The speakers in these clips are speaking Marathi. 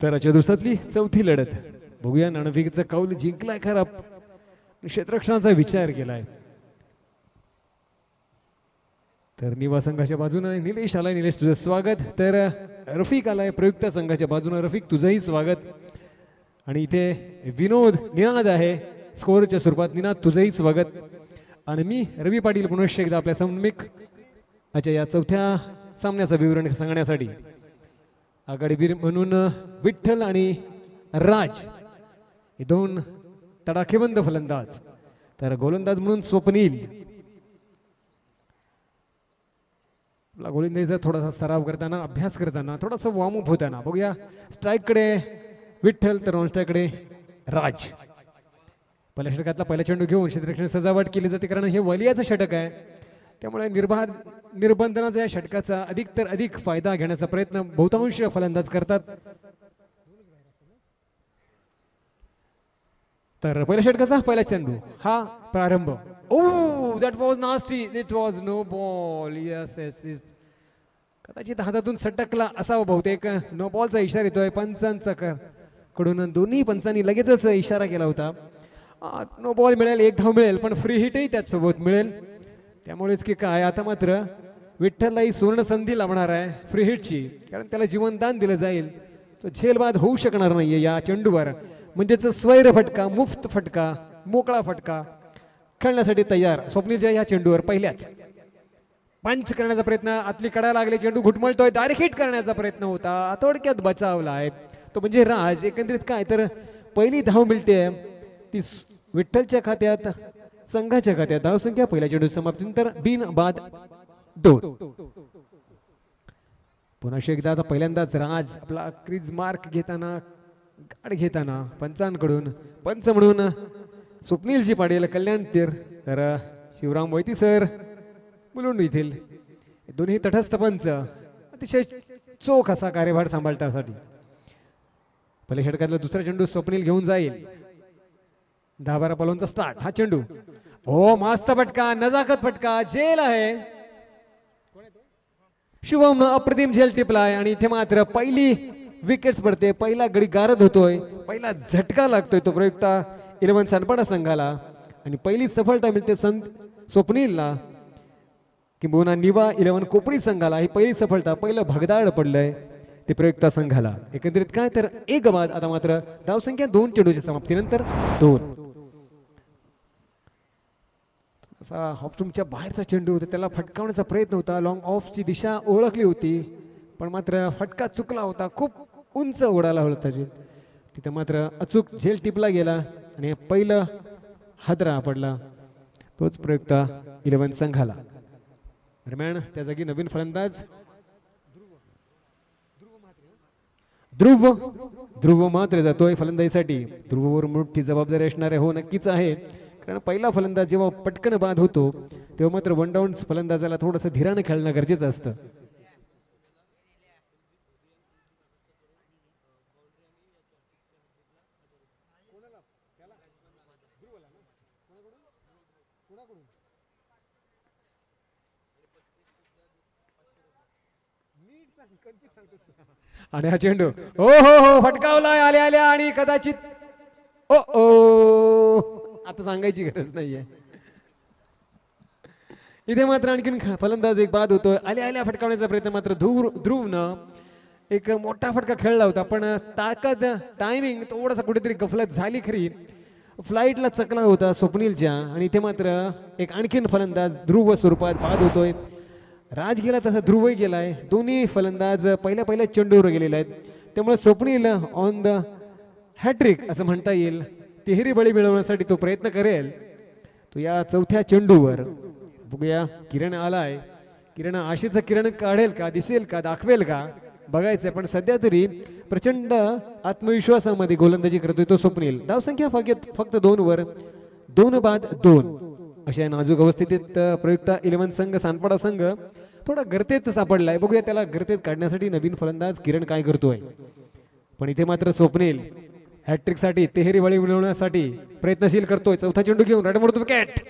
तर दिवसातली चौथी लढत बघूया. नाणेफेकीचा कौल जिंकलाय खरा, क्षेत्ररक्षणाचा विचार केलाय. तर निवा संघाच्या बाजूने निलेश आलाय. निलेश तुझं स्वागत. तर रफिक आलाय प्रयुक्त संघाच्या बाजूने. रफिक तुझंही स्वागत. आणि इथे विनोद निनाद आहे स्कोरच्या स्वरूपात. निनाद तुझंही स्वागत. आणि मी रवी पाटील पुनश्च एकदा आपल्या सममिक या चौथ्या सामन्याचं विवरण सांगण्यासाठी. आघाडीवीर म्हणून विठ्ठल आणि राज हे दोन तडाखेबंद फलंदाज. तर गोलंदाज म्हणून स्वप्नील. गोलंदाजीचा थोडासा सराव करताना, अभ्यास करताना, थोडासा वॉर्मअप होताना बघूया. स्ट्राईककडे विठ्ठल तर नॉन स्ट्राईककडे राज. पहिल्या षटकातला पहिला चेंडू घेऊन क्षेत्ररक्षण सजावट केली जाते, कारण हे वलियाचं षटक आहे. त्यामुळे निर्बंधनाचा या षटकाचा अधिक तर अधिक फायदा घेण्याचा प्रयत्न बहुतांश फलंदाज करतात. तर पहिल्या षटकाचा पहिला चेंडू हा प्रारंभ. Oh that was nasty. It was no ball. Yes yes yes. कदाचित हातातून सटकला असावा बहुतेक. नो बॉलचा इशारा येतोय पंचांचा कडून. दोन्ही पंचांनी लगेचच इशारा केला होता. नो बॉल मिळेल, एक धाव मिळेल, पण फ्री हिटही त्याचसोबत मिळेल. त्यामुळेच की काय आता मात्र विठ्ठललाही सुवर्ण संधी लाभणार आहे फ्री हिटची, कारण त्याला जीवनदान दिलं जाईल. तो झेलबाद होऊ शकणार नाहीये या चेंडूवर. म्हणजेच स्वैर फटका, मुफ्त फटका, मोकळा फटका खेळण्यासाठी तयार स्वप्नीलच्या या चेंडूवर. पहिल्याच पंच करण्याचा प्रयत्न, आतली कडा लागले, चेंडू घुटमळतोय, डायरेक्ट हिट करण्याचा प्रयत्न होता, थोडक्यात बचावलाय तो म्हणजे राज. एकंदरीत काय तर पहिली धाव मिळते ती विठ्ठलच्या खात्यात, संघाच्या खात्यात. धावसंख्या पहिल्या चेंडू समाप्तीनंतर बिन बाद 2. पुन्हा एकदा आता पहिल्यांदाच राज आपला क्रीज मार्क घेताना, गाड घेताना पंचांकडून पंच म्हणून स्वप्नीलजी पाटील, कल्याण तीर तर शिवराम वैती सर मुलुंड येथील दोन्ही तटस्थ पंच अतिशय चोख असा कार्यभार सांभाळण्यासाठी. पहिल्या षटकातला दुसरा चेंडू स्वप्नील घेऊन जाईल. 10-12 पॉलांचा स्टार्ट. हा चेंडू ओ मस्त फटका, नजाकत फटका, झेल आहे. शुभम अप्रतिम झेल टिपलाय. आणि इथे मात्र पहिली विकेट्स पडते, पहिला गडी गारद होतोय, पहिला झटका लागतोय तो प्रयुक्त 11 सानपाडा संघाला. आणि पहिली सफलता मिळते स्वप्नीलला किंबहुना निवा 11 कोपरी संघाला. ही पहिली सफलता, पहिलं भगदाड पडलंय ते प्रयुक्त संघाला. एकंदरीत काय तर एक बाद. आता मात्र धावसंख्या 2 चेंडूच्या समाप्तीनंतर 2. असा हॉफस्टूमच्या बाहेरचा चेंडू होता, त्याला फटकावण्याचा प्रयत्न होता. लॉंग ऑफची दिशा ओळखली होती, पण मात्र फटका चुकला होता. खूप उंच उडाला होता झेल. तिथे मात्र अचूक झेल टिपला गेला आणि पहिलं हादरा पडला तोच प्रयुक्त 11 संघाला. दरम्यान त्या जागी नवीन फलंदाज ध्रुव मात्र जातोय फलंदाजीसाठी. ध्रुववर मोठी जबाबदारी असणार आहे. हो नक्कीच आहे, कारण पहिला फलंदाज जेव्हा पटकन बाद होतो तेव्हा मात्र वन डाऊन फलंदाजाला थोडंसं धीराने खेळणं गरजेचं असतं. आणि हा चेंडू हो हो हो फटकावलाय आल्या आल्या आणि कदाचित ओ ओ आता सांगायची गरज नाहीये. इथे मात्र आणखीन फलंदाज एक बाद होतोय. आल्या आल्या फटकावण्याचा प्रयत्न मात्र ध्रुवनं एक मोठा फटका खेळला होता, पण ताकद टायमिंग थोडासा कुठेतरी गफलत झाली खरी. फ्लाईटला चकला होता स्वप्नीलच्या. आणि इथे मात्र एक आणखीन फलंदाज ध्रुव स्वरूपात बाद होतोय. राज गेला तसा ध्रुवही गेलाय. दोन्ही फलंदाज पहिल्या चेंडूवर गेलेले आहेत. त्यामुळे स्वप्नील ऑन द हॅट्रिक असं म्हणता येईल. तिहेरी बळी मिळवण्यासाठी तो प्रयत्न करेल. तो या चौथ्या चेंडूवर बघूया. किरण आलाय. किरण आशेचा किरण काढेल का, दिसेल का, दाखवेल का बघायचंय. पण सध्या तरी प्रचंड आत्मविश्वासामध्ये गोलंदाजी करतोय तो स्वप्नील. धावसंख्या फक्त 2 वर 2 बाद 2 अशा नाजूक अवस्थेत प्रयुक्त 11 संघ सानपाडा संघ थोडा गर्तेत सापडलाय. बघूया त्याला गर्तेत काढण्यासाठी नवीन फलंदाज किरण काय करतोय. पण इथे मात्र स्वप्नील हॅट्रिक साठी, तिहेरी बळी मिळवण्यासाठी प्रयत्नशील करतोय. चौथा चेंडू घेऊन रडमोड विकेट.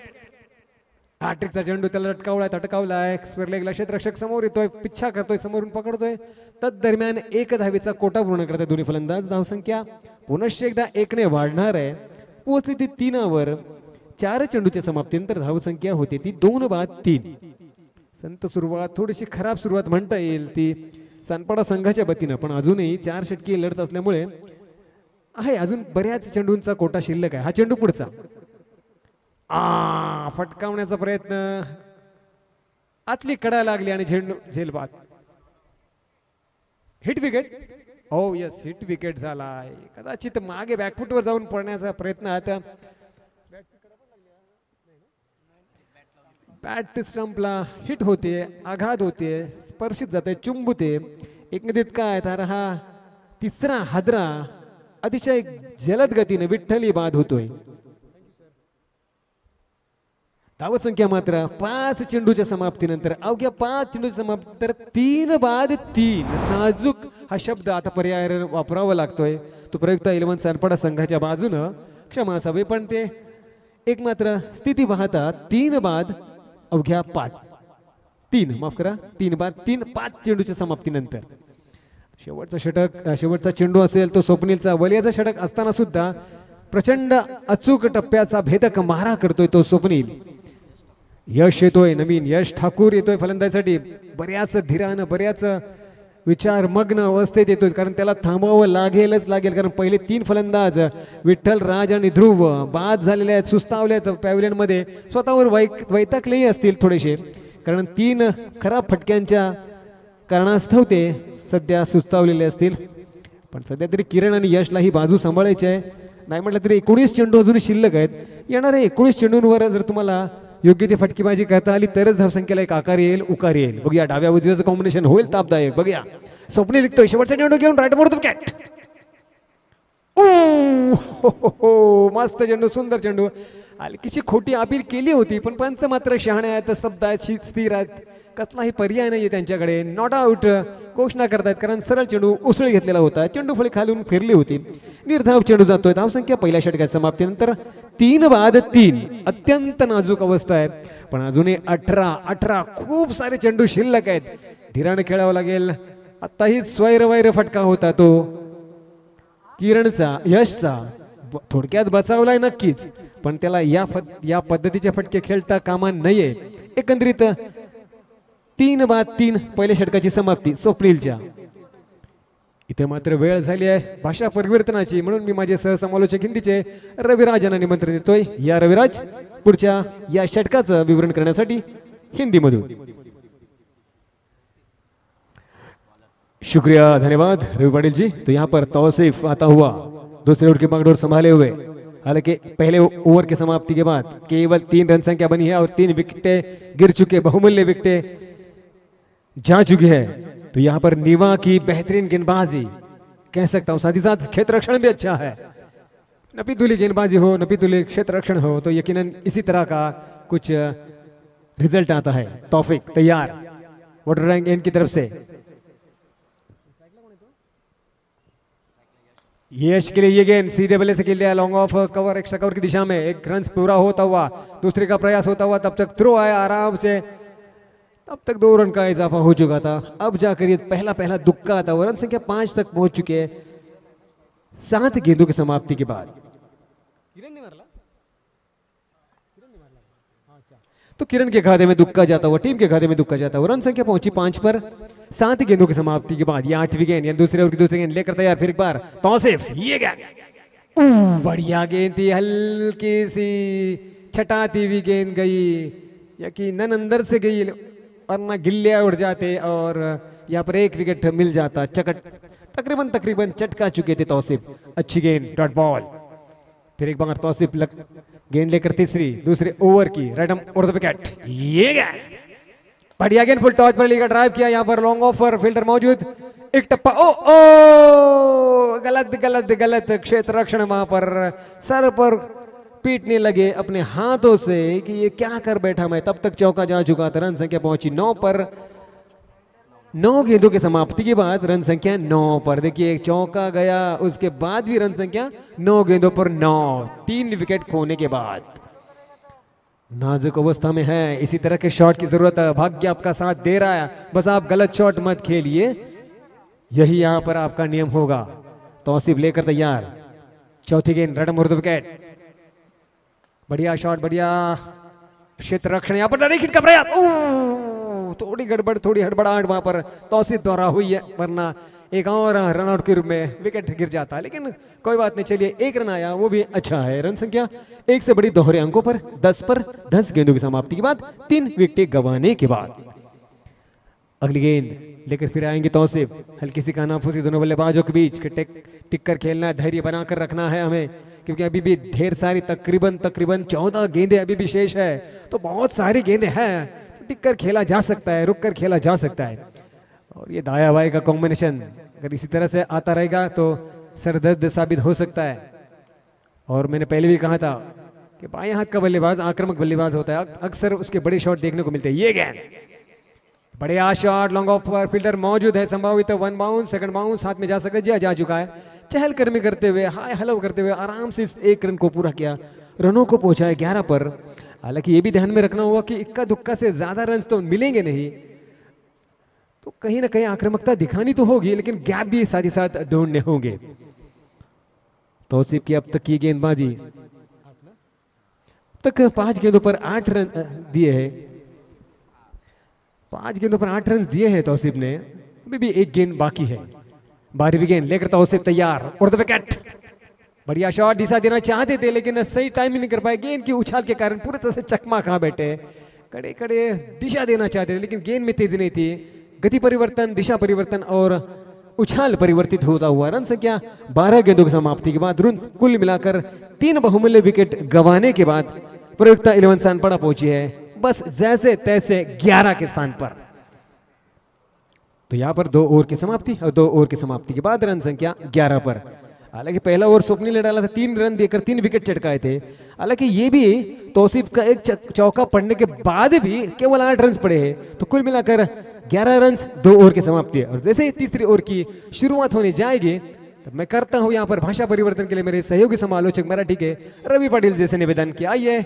हॅट्रिकचा चेंडू त्याला अटकावलाय स्क्वेअर लेगला क्षेत्ररक्षक समोर येतोय पिच्छा करतोय समोरून पकडतोय तद दरम्यान 1 धावेचा कोटा पूर्ण करतात दोन्ही फलंदाज धावसंख्या पुनश्च एकदा 1 ने वाढणार आहे पोहोचली ती 3वर 4 चेंडूच्या समाप्तीनंतर धावसंख्या होती ती 2 बाद 3 संत सुरुवात थोडीशी खराब सुरुवात म्हणता येईल ती सानपाडा संघाच्या वतीनं पण अजूनही 4 षटकी लढत असल्यामुळे आहे अजून बऱ्याच चेंडूंचा कोटा शिल्लक आहे हा चेंडू पुढचा फटकावण्याचा प्रयत्न आतली कडा लागली आणि झेंडू झेलबाद हिट विकेट हो यस हिट विकेट झालाय कदाचित मागे बॅकफुटवर जाऊन पडण्याचा प्रयत्न आता बॅट स्टंपला हिट होते आघात होते स्पर्शित जाते चुंबुते एकंदरीत काय तर हा तिसरा हादरा अतिशय जलद गतीने विठ्ठली बाद होतोय धावसंख्या मात्र 5 चेंडूच्या समाप्तीनंतर अवघ्या 5 चेंडूच्या समाप्तीनंतर 3 बाद 3 नाजूक हा शब्द आता पर्याय वापरावा लागतोय तो प्रयुक्त 11 सानपाडा संघाच्या बाजूनं क्षमा असावे पण ते एक मात्र स्थिती पाहता 3 बाद अवघ्या 3 माफ करा 3 बाद 3 5 चेंडूच्या समाप्तीनंतर शेवटचा षटक शेवटचा चेंडू असेल तो स्वप्नीलचा वलियाचा षटक असताना सुद्धा प्रचंड अचूक टप्प्याचा भेदक मारा करतोय तो स्वप्नील यश येतोय नवीन यश ठाकूर येतोय फलंदाजीसाठी बऱ्याच धीरानं बऱ्याच विचार मग्न अवस्थेत येतोय कारण त्याला थांबवावं लागेल कारण पहिले 3 फलंदाज विठ्ठल राज आणि ध्रुव बाद झालेले आहेत सुस्तावले आहेत पॅव्हलियन मध्ये स्वतःवर वैतागलेही असतील थोडेसे कारण 3 खराब फटक्यांच्या कारणास्तव ते सध्या सुस्तावलेले असतील पण सध्या तरी किरण आणि यशला ही बाजू सांभाळायची आहे नाही म्हटलं तरी 19 चेंडू अजून शिल्लक आहेत येणारे 19 चेंडूंवर जर तुम्हाला योग्य ती फटकेबाजी करता आली तरच धावसंख्येला एक आकार येईल उकार येईल बघूया डाव्या उजव्याचं कॉम्बिनेशन होईल तापदायक बघूया स्वप्नील लिखतोय शेवटचा चेंडू घेऊन राईट मोर विकेट मस्त चेंडू सुंदर चेंडू हलकीशी खोटी अपील केली होती पण पंच मात्र शहाणे आहेत स्तब्ध आहेत स्थिर आहेत कसलाही पर्याय नाहीये त्यांच्याकडे नॉट आउट घोषणा करतायत कारण सरळ चेंडू उसळी घेतलेला होता चेंडू फळी खालून फिरली होती निर्धाव चेंडू जातोय धावसंख्या पहिल्या षटकाच्या समाप्तीनंतर 3 बाद 3 अत्यंत नाजूक अवस्था आहे पण अजूनही 18 खूप सारे चेंडू शिल्लक आहेत धीराने खेळावं लागेल आताही स्वैरवैर फटका होता तो किरणचा यशचा थोडक्यात बचावलाय नक्कीच पण त्याला या पद्धतीचे फटके खेळता कामा नये एकंदरीत 3 बाद 3 पहिल्या षटकाची समाप्ती स्वप्नीलच्या इथे मात्र वेळ झाली आहे भाषा परिवर्तनाची म्हणून मी माझे सहसमालोचक हिंदीचे रविराज यांना निमंत्रण देतोय या रविराज पुढच्या या षटकाचं विवरण करण्यासाठी हिंदीमधून शुक्रिया धन्यवाद रवि पाटिल जी तो यहाँ पर तौसीफ आता हुआ दूसरे ओवर की बागडोर संभाले हुए हालांकि पहले ओवर की समाप्ति के बाद केवल 3 रन संख्या बनी है और 3 विकेटें गिर चुके बहुमूल्य विकेटें जा चुकी है तो यहाँ पर नीवा की बेहतरीन गेंदबाजी कह सकता हूँ साथ ही साथ क्षेत्र रक्षण भी अच्छा है नपीतुली गेंदबाजी हो नपीतुली क्षेत्र रक्षण हो तो यकीनन इसी तरह का कुछ रिजल्ट आता है तौफीक तैयार वाटर रैंक इनकी तरफ से यश के लिए ये गेंद सीधे बल्ले से खेल दिया long off cover extra cover की दिशा में एक रन पूरा होता हुआ दूसरे का प्रयास होता हुआ तब तक थ्रो आया आराम से तब तक 2 रन का इजाफा हो चुका था अब जाकर ये पहला दुक्का था रन संख्या 5 तक पहुंच चुके हैं 7 गेंदों की समाप्ति के बाद तो किरण के खाते में दुक्का जाता हुआ टीम के खाते में दुक्का जाता हुआ रन संख्या पहुंची 5 पर 7 गेंदों की समाप्ति के बाद ये 8वीं गेंद या दूसरे ओवर की दूसरी गेंद लेकर तैयार फिर एक बार तौसीफ ये गेंद बढ़िया गेंद थी हल्की सी छटाती हुई गेंद गई यकीनन अंदर से गई वरना गिल्लियां उड़ जाते और यहाँ पर एक विकेट मिल जाता तकरीबन चटका चुके थे तौसीफ अच्छी गेंद डॉट बॉल फिर एक बार तौसीफ गेंद लेकर तीसरी दूसरे ओवर की राइट और विकेट ये गेंद बढ़िया गेंद फुल टॉच पर लेकर ड्राइव किया यहाँ पर लॉन्ग ऑफ पर फील्डर मौजूद एक टप्पा ओ गलत क्षेत्र रक्षण वहां पर सर पर पीटने लगे अपने हाथों से कि ये क्या कर बैठा मैं तब तक चौका जा चुका था रन संख्या पहुंची 9 पर 9 गेंदों की समाप्ति के बाद रन संख्या 9 पर देखिए एक चौका गया उसके बाद भी रन संख्या 9 गेंदों पर 9 3 विकेट खोने के बाद नाजुक अवस्था में है, इसी तरह के शॉट की जरूरत है। भाग्य आपका साथ दे रहा है, बस आप गलत शॉट मत खेलिए, यही यहां पर आपका नियम होगा। तौसीफ लेकर तैयार, चौथी गेंद रन मुर्द विकेट। बढ़िया शॉट, बढ़िया क्षेत्र रक्षण, यहाँ पर हिट का प्रयास, थोड़ी गड़बड़, थोड़ी हड़बड़ाहट वहां पर तौसीफ द्वारा हुई है, वरना एक और रन आउट के रूप में विकेट गिर जाता है। लेकिन कोई बात नहीं, चलिए एक रन आया, वो भी अच्छा है। रन संख्या 1 से बड़ी दोहरे अंकों पर 10 पर 10 गेंदों की समाप्ति के बाद 3 विकेट गंवाने के बाद अगली गेंद लेकर फिर आएंगे तौसीफ। हल्की सी कानाफूसी दोनों बल्लेबाजों के बीच टिक कर खेलना है, धैर्य बनाकर रखना है हमें, क्योंकि अभी भी ढेर सारी तकरीबन 14 गेंदें अभी भी शेष है, तो बहुत सारी गेंदें हैं, तो टिक कर खेला जा सकता है, रुक कर खेला जा सकता है। और ये दाया बाएं का कॉम्बिनेशन अगर इसी तरह से आता रहेगा तो सरदर्द साबित हो सकता है। और मैंने पहले भी कहा था कि बाएं हाथ का बल्लेबाज आक्रामक बल्लेबाज होता है, अक्सर उसके बड़े शॉट देखने को मिलते हैं। ये गेंद बढ़िया शॉट, लॉन्ग ऑफ पर फील्डर मौजूद है, संभावित 1 बाउंस, सेकंड बाउंस हाथ में जा सकता है, जा चुका है। चहलकदमी करते हुए, हाय हेलो करते हुए आराम से इस 1 रन को पूरा किया, रनों को पहुंचाया 11 पर। हालांकि ये भी ध्यान में रखना होगा कि इक्का दुक्का से ज्यादा रन तो मिलेंगे नहीं, तो कहीं ना कहीं आक्रामकता दिखानी तो होगी, लेकिन गैप भी साथ ही साथ ढूंढने होंगे। तौसीफ की अब तक की गेंदबाजी, अब तक 5 गेंदों पर 8 रन दिए हैं, 5 गेंदों पर 8 रन दिए हैं तौसीफ ने, अभी भी 1 गेंद बाकी है। 12वीं गेंद लेकर तौसीफ तैयार और द विकेट, बढ़िया शॉट, दिशा देना चाहते थे लेकिन सही टाइमिंग नहीं कर पाए, गेंद की उछाल के कारण पूरी तरह से चकमा खा बैठे, कड़े कड़े दिशा देना चाहते थे लेकिन गेंद में तेजी नहीं थी। गति परिवर्तन, दिशा परिवर्तन और उछाल परिवर्तित होता हुआ रन संख्या 12 गेंदों की समाप्ति के बाद रन कुल मिलाकर 3 बहुमूल्य विकेट गंवाने के बाद प्रयुक्ता 11 स्थान पर पहुंची है, बस जैसे तैसे 11 के स्थान पर। तो यहां पर 2 ओवर की समाप्ति और 2 ओवर की समाप्ति के बाद रन संख्या 11 पर। हालांकि पहला ओवर स्वप्निल ने डाला था, 3 रन देकर 3 विकेट चटकाए थे। हालांकि ये भी तौसीफ का एक चौका पड़ने के बाद भी केवल 8 रन पड़े हैं, तो कुल मिलाकर 11 रन 2 ओवर की समाप्ति है। और जैसे ही तीसरी ओवर की शुरुआत होने जाएगी तब मैं करता हूं यहाँ पर भाषा परिवर्तन के लिए मेरे सहयोगी समालोचक मराठी के रवि पाटिल जैसे निवेदन किया, आइए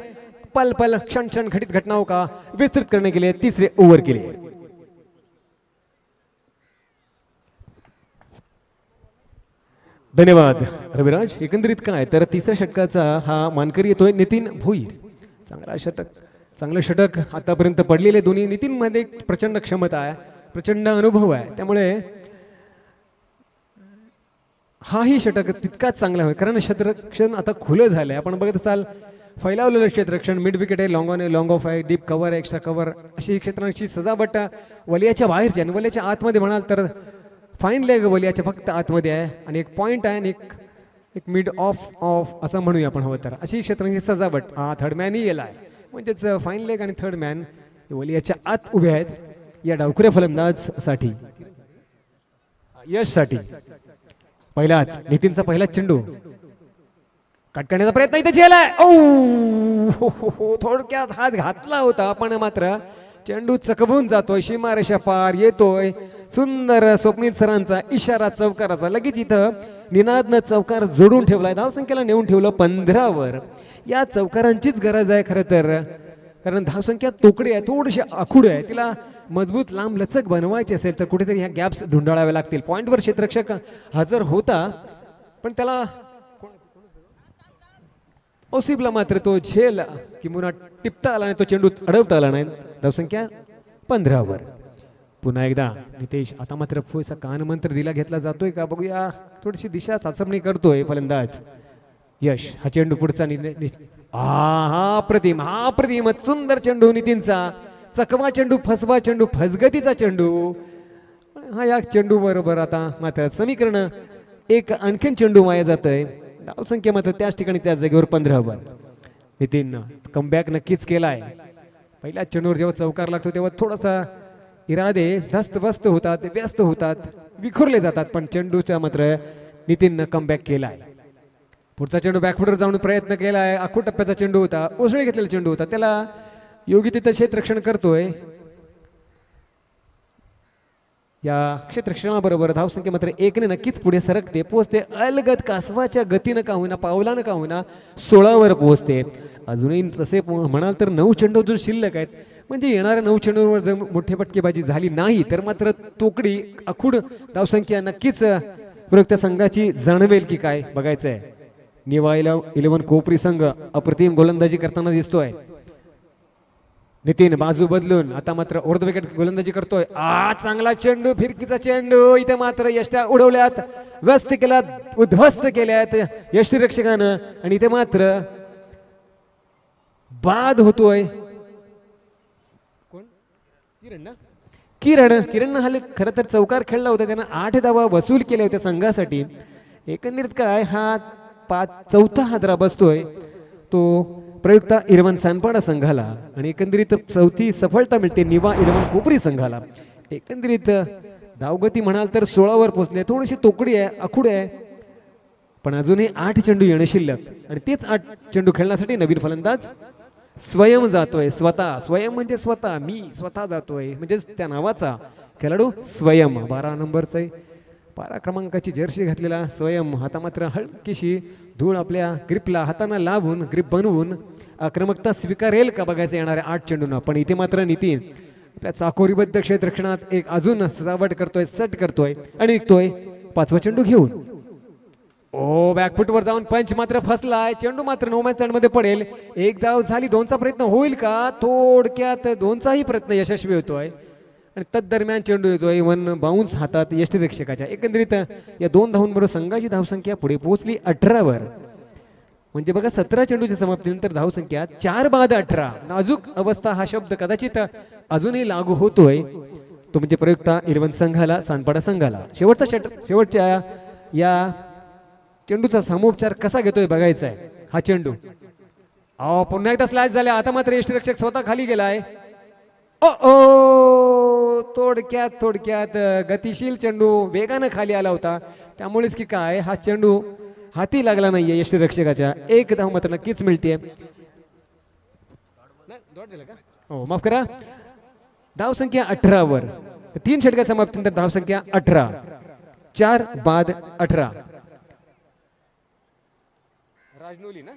पल पल क्षण क्षण घटित घटनाओं का विस्तृत करने के लिए तीसरे ओवर के लिए। धन्यवाद रविराज। एकंदरीत काय तर तिसऱ्या षटकाचा हा मानकरी येतोय नितीन भोईर, चांगलं षटक आतापर्यंत पडलेले दोन्ही। नितीन मध्ये प्रचंड क्षमता आहे, प्रचंड अनुभव आहे, त्यामुळे हाही षटक तितकाच चांगला आहे, कारण क्षेत्ररक्षण आता खुलं झालंय। आपण बघत असाल फैलावलेलं क्षेत्ररक्षण, मिड विकेट आहे, लॉंग ऑन आहे, लॉंग ऑफ आहे, डीप कव्हर आहे, एक्स्ट्रा कव्हर, अशी क्षेत्रांची सजावट वलियाच्या बाहेरची आणि वलियाच्या आतमध्ये म्हणाल तर फाईन लेग वलियाच्या फक्त आतमध्ये आहे आणि एक पॉइंट आहे आणि एक मिड ऑफ असं म्हणूया आपण हवं तर, अशी क्षेत्रांची सजावट। हा थर्ड मॅनही येला आहे, म्हणजेच फाईन लेग आणि थर्ड मॅन वलियाच्या आत उभे आहेत या डावखुऱ्या फलंदाजसाठी, यशसाठी। पहिलाच नितीनचा पहिला चेंडू कट करण्याचा प्रयत्न इथे झेलाय, थोडक्यात हात घातला होता पण मात्र चेंडू चकवून जातोय, सीमारेषा पार येतोय। सुंदर स्वप्नील सरांचा इशारा चौकाराचा, लगेच इथं निनादनं चौकार जोडून ठेवलाय, धावसंख्येला नेऊन ठेवलं 15 वर। या चौकारांचीच गरज आहे खरं तर, कारण धावसंख्या तोकडी आहे, थोडीशी आखूड आहे, तिला मजबूत लांब लचक बनवायची असेल तर कुठेतरी ह्या गॅप्स ढुंढाळावे लागतील। पॉइंटवर क्षेत्ररक्षक हजर होता पण त्याला ओसिबला मात्र तो झेल किंवा टिपता आला नाही, तो चेंडू अडवता आला नाही। धावसंख्या 15 वर। पुन्हा एकदा नितेश, आता मात्र फुसा कान मंत्र दिला घेतला जातोय का बघूया, थोडीशी दिशा चाचपणी करतोय फलंदाज यश। हा चेंडू पुढचा हा प्रतिम सुंदर चेंडू नितीनचा, चकवा चेंडू, फसवा चेंडू, फसगतीचा चेंडू। हा या चेंडू बरोबर आता मात्र समीकरण एक आणखीन चेंडू वाया जातोय। धावसंख्या मात्र त्याच ठिकाणी त्याच जागेवर 15 वर। नितीन कमबॅक नक्कीच केलाय। पहिल्या चेंडूवर जेव्हा चौकार लागतो तेव्हा थोडासा इरादे धस्तवस्त होतात, व्यस्त होतात, विखुरले जातात, पण चेंडूच्या मात्र नितीननं कमबॅक केलाय। पुढचा चेंडू बॅकफुटवर जाऊन प्रयत्न केलाय, आखू टप्प्याचा चेंडू होता, उसळी घेतलेला चेंडू होता, त्याला योग्य तिथं क्षेत्ररक्षण करतोय। या क्षेत्रक्षणाबरोबर धावसंख्या मात्र 1 ने नक्कीच पुढे सरकते, पोहोचते अलगद कासवाच्या गतीनं का होईना, पावलानं का होईना 16 वर पोहोचते. अजूनही तसे म्हणाल तर 9 चेंडू अजून शिल्लक आहेत. म्हणजे येणाऱ्या 9 चेंडूवर जर मोठी फटकेबाजी झाली नाही तर मात्र तोकडी अखूड धावसंख्या नक्कीच प्रयुक्त संघाची जाणवेल की काय बघायचं आहे. निवा 11 कोपरी संघ अप्रतिम गोलंदाजी करताना दिसतोय. नितीन बाजू बदलून आता मात्र अर्ध विकेट गोलंदाजी करतोय. चांगला चेंडू, फिरकीचा चेंडू, इथे मात्र यष्ट्या उडवल्यात, व्यस्त केल्यात, उद्ध्वस्त केल्यात यष्टीरक्षकानं आणि इथे मात्र बाद होतोय. कोण? किरण हा खरं तर चौकार खेळला होता, त्यानं 8 धावा वसूल केल्या होत्या संघासाठी. एकंदरीत काय हा चौथा हादरा बसतोय तो प्रयुक्त 11 सानपाडा संघाला आणि एकंदरीत चौथी सफलता मिळते निवा 11 कोपरी संघाला. एकंदरीत धावगती म्हणाल तर 16 वर पोहोचले, थोडीशी तोकडी आहे, आखूड आहे, पण अजूनही 8 चेंडू येणं शिल्लक आणि तेच 8 चेंडू खेळण्यासाठी नवीन फलंदाज स्वयं जातोय. स्वयं म्हणजे स्वतः, मी स्वतः जातोय म्हणजेच त्या नावाचा खेळाडू स्वयं. 12 नंबरचा 12 क्रमांकाची जर्सी घातलेला स्वयं आता मात्र हलकीशी धूळ आपल्या ग्रिपला हाताना लावून ग्रिप बनवून आक्रमकता स्वीकारेल का बघायचं येणाऱ्या 8 चेंडूंना. पण इथे मात्र नितीन आपल्या चाकोरीबद्ध क्षेत्ररक्षणात एक अजून सजावट करतोय, सट करतोय आणि निघतोय 5वा चेंडू घेऊन. बॅकफुटवर जाऊन पंच मात्र फसलाय. चेंडू मात्र नो मॅच मध्ये पडेल. एक धाव झाली, 2चा प्रयत्न होईल का? थोडक्यात 2चाही प्रयत्न यशस्वी होतोय आणि तदरम्यान चेंडू येतोय 1 बाउन्स हातात यष्टीरक्षकाच्या. एकंदरीत या 2 धावांबरोबर संघाची धावसंख्या पुढे पोहोचली 18 वर. म्हणजे बघा 17 चेंडूच्या समाप्तीनंतर धावसंख्या 4 बाद 18. नाजूक अवस्था हा शब्द कदाचित अजूनही लागू होतोय, तो म्हणजे प्रयुक्त 11 संघाला, सानपाडा संघाला. शेवटच्या या चेंडूचा सामोपचार कसा घेतोय बघायचा आहे. हा चेंडू पुन्हा एकदा स्लॅश झाला. आता मात्र यष्टीरक्षक स्वतः खाली गेलाय. थोडक्यात गतिशील चेंडू वेगानं खाली आला होता, त्यामुळेच की काय हा चेंडू हाती लागला नाहीये यष्टीरक्षकाच्या. 1 धाव मात्र नक्कीच मिळते. माफ करा, धावसंख्या 18 वर 3 षटका समाप्तीनंतर धावसंख्या 18, 4 बाद 18. राजनोली ना,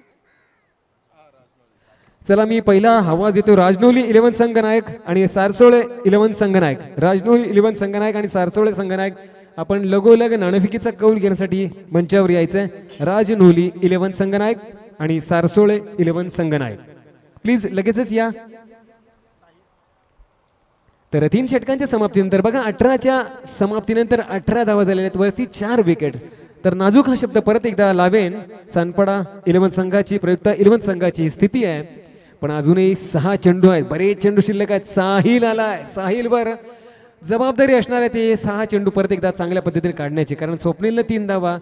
चला मी पहिला आवाज देतो. राजनोली 11 संघनायक आणि सारसोळे 11 संघनायक. राजनोली 11 संघनायक आणि सारसोळे संघनायक आपण लगोलग नाणेफेकीचा कौल घेण्यासाठी मंचावर यायचंय. राजनोली 11 संघनायक आणि सारसोळे 11 संघनायक प्लीज लगेचच या. तर 3 षटकांच्या समाप्तीनंतर बघा 18च्या समाप्तीनंतर 18 धावा झालेल्या आहेत, वरती 4 विकेट्स. तर नाजूक हा शब्द परत एकदा लावेन. सानपाडा 11 संघाची, प्रयुक्त 11 संघाची स्थिती आहे, पण अजूनही 6 चेंडू आहेत, बरेच चेंडू शिल्लक आहेत. साहिल आलाय, साहिलवर जबाबदारी असणार आहे ते 6 चेंडू परत एकदा चांगल्या पद्धतीने काढण्याची. कारण स्वप्नीलनं 3 धावा,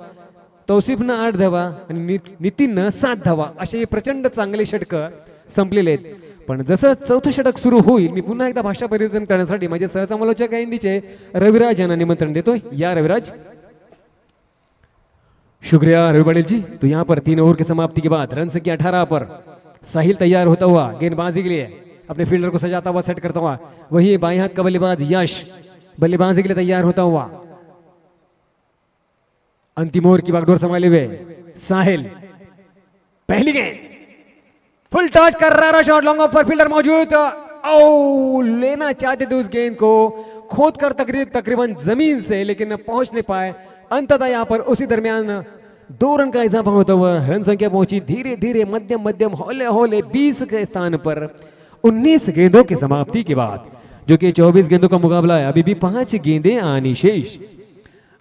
तौसिफनं 8 धावा आणि नितीननं 7 धावा असे प्रचंड चांगले षटकं संपलेले आहेत. पण जसं 4थं षटक सुरू होईल मी पुन्हा एकदा भाषा परिवर्तन करण्यासाठी माझे सहसमालोचक हिंदीचे रविराज यांना निमंत्रण देतोय. या रविराज. शुक्रिया रवि पटेल जी. तो यहाँ पर 3 ओवर की समाप्ति के बाद रन संख्या 18 पर साहिल तैयार होता हुआ गेंदबाजी के लिए अपने फील्डर को सजाता हुआ, सेट करता हुआ. वही बाएं हाथ का बल्लेबाज यश बल्लेबाजी के लिए तैयार होता हुआ. अंतिम ओवर की बागडोर संभाले हुए साहिल. पहली गेंद फुल टच कर रहा, शॉट लॉन्ग ऑफ पर, फील्डर मौजूद. लेना चाहते थे उस गेंद को, खोद कर तकरीबन जमीन से, लेकिन पहुंच नहीं पाए. अंततः यहाँ पर उसी दरमियान 2 रन का इजाफा होता हुआ रन संख्या पहुंची धीरे धीरे मध्यम हौले हौले 20 के स्थान पर 19 गेंदों की समाप्ति के बाद, जो कि 24 गेंदों का मुकाबला है. अभी भी 5 गेंदें आनी शेष.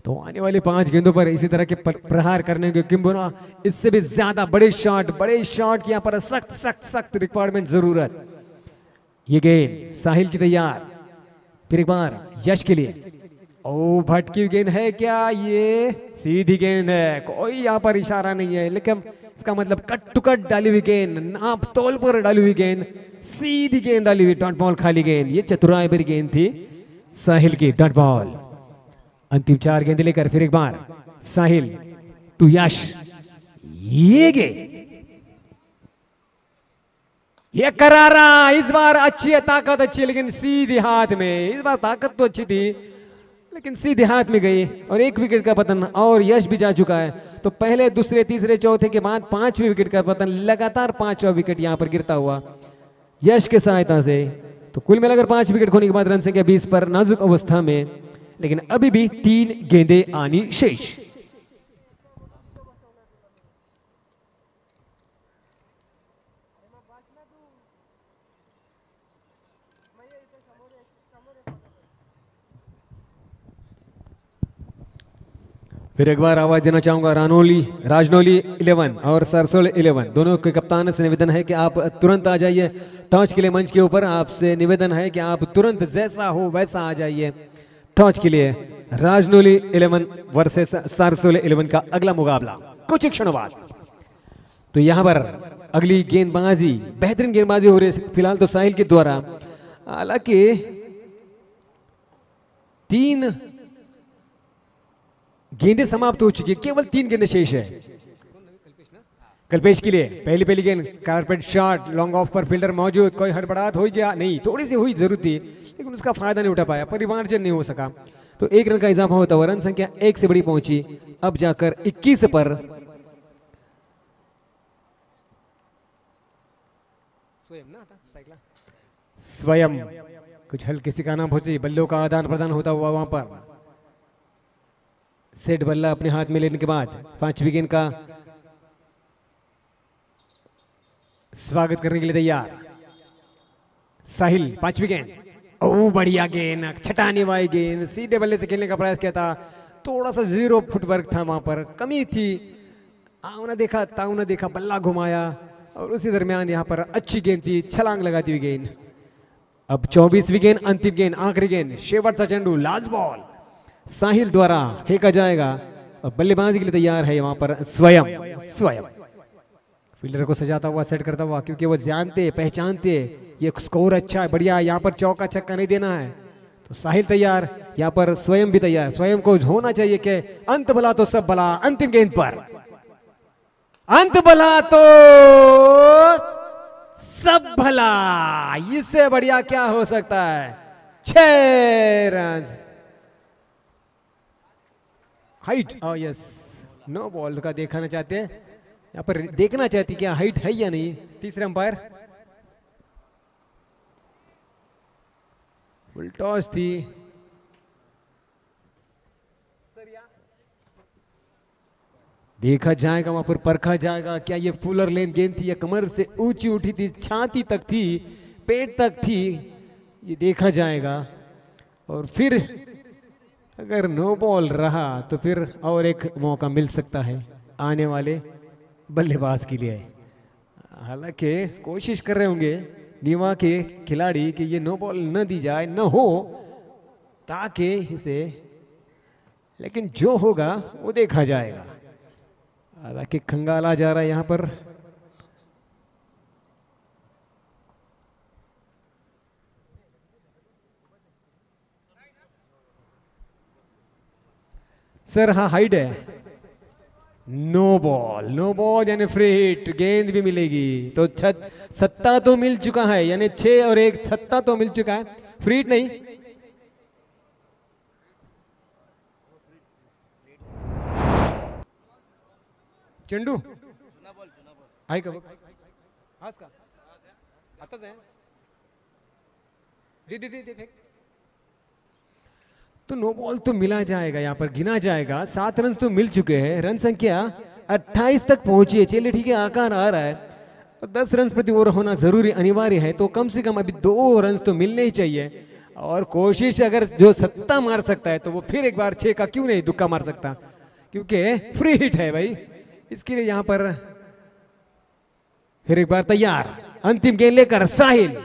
तो आने वाले 5 गेंदों पर इसी तरह के प्रहार करने के किंबहुना इससे भी ज्यादा बड़े शॉट की यहाँ पर सख्त रिक्वायरमेंट जरूरत. ये गेंद साहिल की तैयार, फिर एक बार यश के लिए. भटकी गेंद है क्या? ये सीधी गेंद है, कोई यहाँ पर इशारा नहीं है, लेकिन इसका मतलब कट टू कट डाली हुई गेंद, नाप तोल पर डाली हुई गेंद, सीधी गेंद डाली हुई, डॉट बॉल खाली गेंद. ये चतुराई भरी गेंद थी साहिल की, डॉट बॉल. अंतिम 4 गेंद लेकर फिर एक बार साहिल टू यश. ये गेंद, ये करारा, इस बार अच्छी है, ताकत अच्छी है, लेकिन सीधी हाथ में. इस बार ताकत तो अच्छी थी लेकिन सीधे हाथ में गई और 1 विकेट का पतन और यश भी जा चुका है। तो पहले, दूसरे, तीसरे, चौथे के बाद 5वें विकेट का पतन, लगातार 5वां विकेट यहां पर गिरता हुआ यश के सहायता से। तो कुल मिलाकर 5 विकेट खोने के बाद रन संख्या 20 पर नाजुक अवस्था में, लेकिन अभी भी 3 गेंदें आनी शेष। फिर एक बार आवाज देना चाहूंगा राजनौली 11 और सरसोल 11 दोनों के कप्तान से निवेदन है कि आप तुरंत आ जाइए टॉस के लिए मंच के ऊपर। आपसे निवेदन है कि आप तुरंत जैसा हो वैसा आ जाइए टॉस के लिए। राजनौली 11 वर्सेस सरसोल 11 का अगला मुकाबला कुछ क्षणों बाद। तो यहां पर अगली गेंदबाजी, बेहतरीन गेंदबाजी हो रही है फिलहाल तो साहिल के द्वारा। हालांकि 3 गेंदें समाप्त हो चुकी है, केवल 3 गेंदें शेष है कल्पेश के लिए। पहली गेंद कारपेट शॉट, लॉन्ग ऑफ पर फील्डर मौजूद, कोई हड़बड़ाहट हो गया नहीं, थोड़ी सी हुई जरूर थी लेकिन उसका फायदा नहीं उठा पाया, परिवारजन नहीं हो सका। तो 1 रन का इजाफा होता हुआ रन संख्या 1 से बड़ी पहुंची अब जाकर 21 पर। स्वयं कुछ हल्की सी काना पहुंची, बल्लों का आदान प्रदान होता हुआ वहां पर सेट बल्ला अपने हाथ में लेने के बाद 5वीं गेंद का स्वागत करने के लिए तैयार साहिल। 5वीं गेंद, ओ बढ़िया गेंद, छटाने वाली गेंद, सीधे बल्ले से खेलने का प्रयास किया था, थोड़ा सा 0 फुटवर्क था वहां पर, कमी थी। आउना देखा ताउना देखा, बल्ला घुमाया और उसी दरमियान यहां पर अच्छी गेंद थी, छलांग लगाती हुई गेंद। अब 24वीं गेंद, अंतिम गेंद, आखिरी गेंद, शेवटचा चेंडू, लास्ट बॉल साहिल द्वारा फेंका जाएगा और बल्लेबाजी के लिए तैयार है वहां पर स्वयं फील्डर को सजाता हुआ, सेट करता हुआ, क्योंकि वो जानते पहचानते ये स्कोर अच्छा है, बढ़िया, यहाँ पर चौका छक्का नहीं देना है। तो साहिल तैयार, यहाँ पर स्वयं भी तैयार। स्वयं को होना चाहिए कि अंत भला तो सब भला। अंतिम गेंद पर अंत भला तो सब भला, इससे बढ़िया क्या हो सकता है। 6 रन हाइट, यस, नो बॉल का देखना चाहते हैं यहाँ पर, देखना चाहती क्या हाइट है या नहीं। तीसरे अंपायर, फुल टॉस थी, देखा जाएगा वहां पर, परखा जाएगा क्या ये फुलर लेन गेंद थी या कमर से ऊंची उठी थी, छाती तक थी, पेट तक थी, ये देखा जाएगा। और फिर अगर नो बॉल रहा तो फिर और एक मौका मिल सकता है आने वाले बल्लेबाज के लिए। हालांकि कोशिश कर रहे होंगे नीवा के खिलाड़ी कि ये नो बॉल न दी जाए, न हो, ताकि इसे, लेकिन जो होगा वो देखा जाएगा। हालांकि खंगाला जा रहा है यहां पर। सर हाँ हाइड है, नो बॉल यानी फ्री हिट, गेंद भी मिलेगी। तो सत्ता तो मिल चुका है, यानी 6 और 1 सत्ता तो मिल चुका है, फ्री हिट नहीं। चेंडू आई का आज का आताच आहे, दे फेक। तो नो बॉल तो मिला जाएगा, यहाँ पर गिना जाएगा। 7 रन तो मिल चुके हैं, रन संख्या 28 तक पहुंची है। चलिए ठीक है, आकार आ रहा है और 10 रन प्रति ओवर होना जरूरी अनिवार्य है। तो कम से कम अभी 2 रन तो मिलने ही चाहिए। और कोशिश अगर जो सत्ता मार सकता है तो वो फिर एक बार 6 का क्यों नहीं दुक्का मार सकता, क्योंकि फ्री हिट है भाई। इसके लिए यहाँ पर फिर एक बार तैयार, अंतिम गेंद लेकर साहिल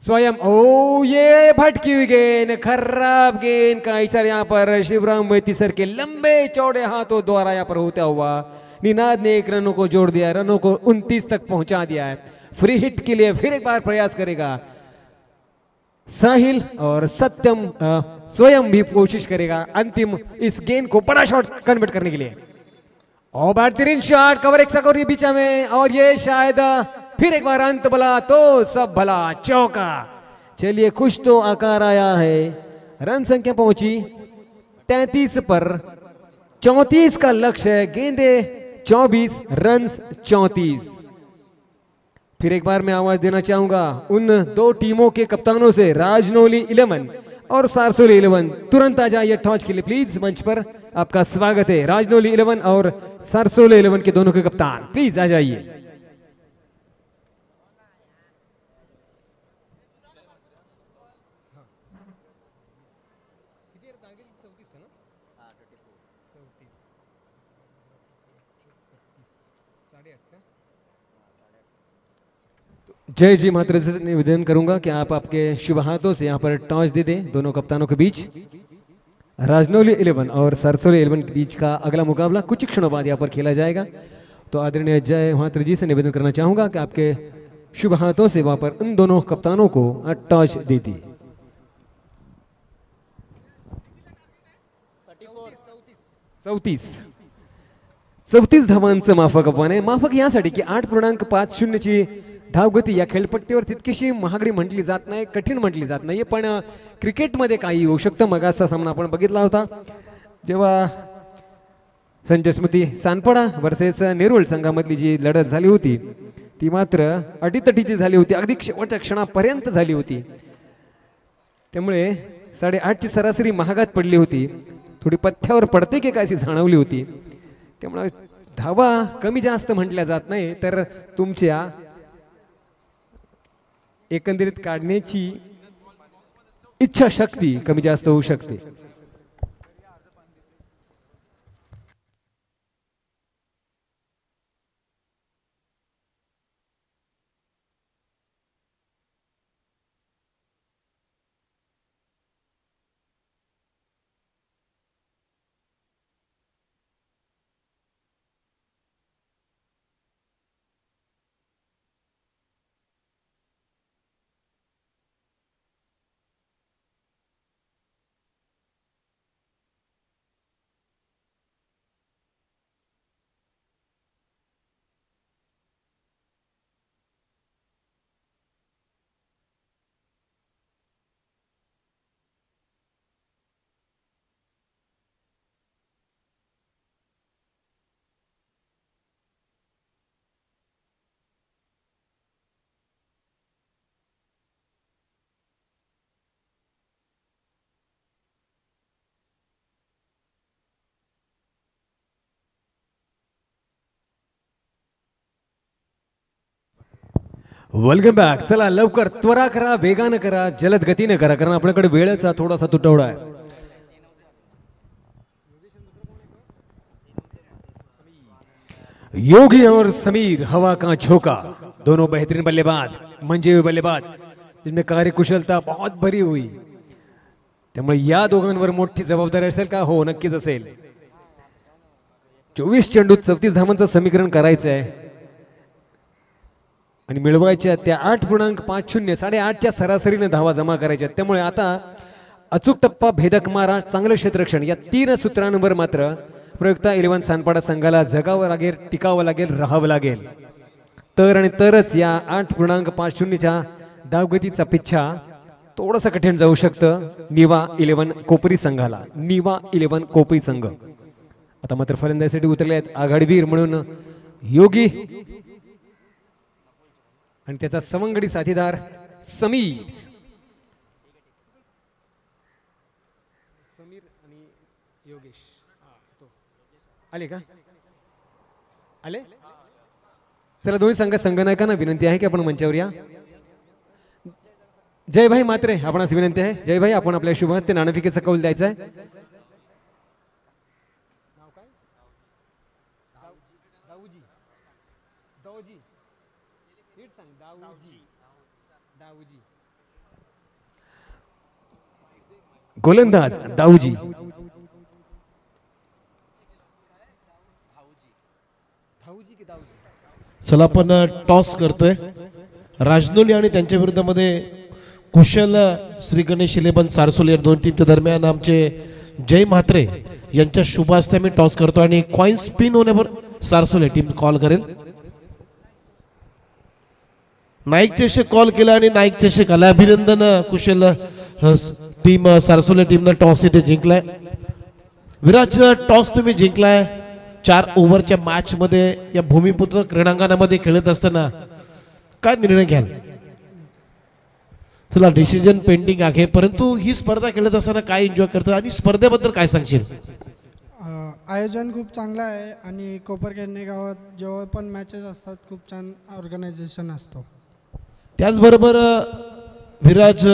स्वयं, ओ ये भटकी हुई गेंद, खराब गेंद का इशारा यहाँ पर शिवराम मोहिती सर के लंबे चौड़े हाथों द्वारा यहाँ पर होता हुआ निनाद ने 1 रनों को जोड़ दिया, रनों को 29 तक पहुंचा दिया है। फ्री हिट के लिए फिर एक बार प्रयास करेगा साहिल और सत्यम स्वयं भी कोशिश करेगा अंतिम इस गेंद को बड़ा शॉट कन्वर्ट करने के लिए। और बेहतरीन शॉट, कवर एक सकोरी बीच में, और ये शायद फिर एक बार अंत भला तो सब भला, चौका। चलिए कुछ तो आकार आया है रन संख्या पहुंची 33 पर। 34 का लक्ष्य है, गेंदे 24, रन्स 34। फिर एक बार मैं आवाज देना चाहूंगा उन दो टीमों के कप्तानों से, राजनौली 11 और सारसोली 11, तुरंत आ जाइए टॉस के लिए प्लीज। मंच पर आपका स्वागत है। राजनौली 11 और सारसोली 11 के दोनों के कप्तान प्लीज आ जाइए। जय जी मात्रा से निवेदन करूंगा कि आप आपके शुभ हाथों से यहाँ पर टॉस दे दें दोनों कप्तानों के बीच। राजनौली 11 और सरसोली 11 के बीच का अगला मुकाबला कुछ क्षणों बाद यहाँ पर खेला जाएगा। तो आदरणीय जय मात्रा जी से निवेदन करना चाहूंगा कि आपके शुभ हाथों से वहां पर उन दोनों कप्तानों को टॉस दे दी। 34 धावांचं माफक आव्हान आहे। माफक यासाठी की 8.50 ची धावगती या खेळपट्टीवर तितकीशी महागडी म्हटली जात नाही, कठीण म्हटली जात नाही, पण क्रिकेटमध्ये काही होऊ शकतं। मगाचा सामना आपण बघितला होता जेव्हा संजय स्मृती सानपडा वर्सेस नेरुळ संघामधली जी लढत झाली होती ती मात्र अडीतटीची झाली होती, अगदी शेवटच्या क्षणापर्यंत झाली होती। त्यामुळे 8.5 ची सरासरी महागात पडली होती, थोडी पथ्यावर पडते की काय अशी जाणवली होती। त्यामुळे धावा कमी जास्त म्हटल्या जात नाही, तर तुमच्या एकंदरीत काढण्याची इच्छा शक्ती कमी जास्त होऊ शकते। Welcome back. चला लवकर त्वरा करा, वेगानं करा, जलद गतीने करा, कारण आपल्याकडे वेळेचा थोडासा तुटवडा आहे। योगी और समीर हवा का झोंका, दोनों बेहतरीन बल्लेबाज, मंजे हुए बल्लेबाज जिनमें कार्यकुशलता बहुत भरी हुई। त्यामुळे या दोघांवर मोठी जबाबदारी असेल का? हो नक्कीच असेल। 24 चेंडूत 34 धावांचं समीकरण करायचं आहे आणि मिळवायच्या त्या 8.50 8.5च्या सरासरीने धावा जमा करायच्या। त्यामुळे आता अचूक टप्पा, भेदक मारा, चांगलं क्षेत्ररक्षण या 3 सूत्रांवर मात्र प्रयुक्ता 11 सानपाडा संघाला जगावं लागेल, टिकावं लागेल, राहावं लागेल। तर आणि तरच या 8.50च्या धावगतीचा पिच्छा थोडंसं कठीण जाऊ शकतं निवा 11 कोपरी संघाला। निवा 11 कोपरी संघ आता मात्र फलंदाजीसाठी उतरले आहेत आघाडीवीर म्हणून योगी आणि त्याचा सवंगडी साथीदार समीर। आणि योगेश आले का? आले? चला दोन्ही संघनायकांना विनंती आहे की आपण मंचावर या। जय भाई मात्रे आपणास विनंती आहे। जय भाई आपण आपल्या शुभ हस्ते नाणेफेकीचा कौल द्यायचा आहे। गोलंदाज दाऊजी। चला आपण टॉस करतोय। राजनौली आणि त्यांच्या विरुद्धमध्ये कुशल श्री गणेश 11 सारसोली या दोन टीमच्या दरम्यान आमचे जय म्हात्रे यांच्या शुभ हस्ते मी टॉस करतो आणि कॉइन स्पिन होण्यावर सारसोली टीम कॉल करेल। नाईक चषक कॉल केला आणि नाईक चषक आला। अभिनंदन कुशल टीम सारसोले टीमनं टॉस इथे जिंकलाय. विराज, टॉस तुम्ही जिंकलाय. 4 ओव्हरच्या मॅच मध्ये या भूमिपुत्र क्रीडांगणामध्ये खेळत असताना काय निर्णय घ्याल? चला, डिसिजन पेंडिंग आहे, परंतु ही स्पर्धा खेळत असताना काय एन्जॉय करतो आणि स्पर्धेबद्दल काय सांगशील? आयोजन खूप चांगलं आहे आणि कोपरखेरणे गावात जेव्हा पण मॅचेस असतात खूप छान ऑर्गनायझेशन असतो. त्याचबरोबर विराज,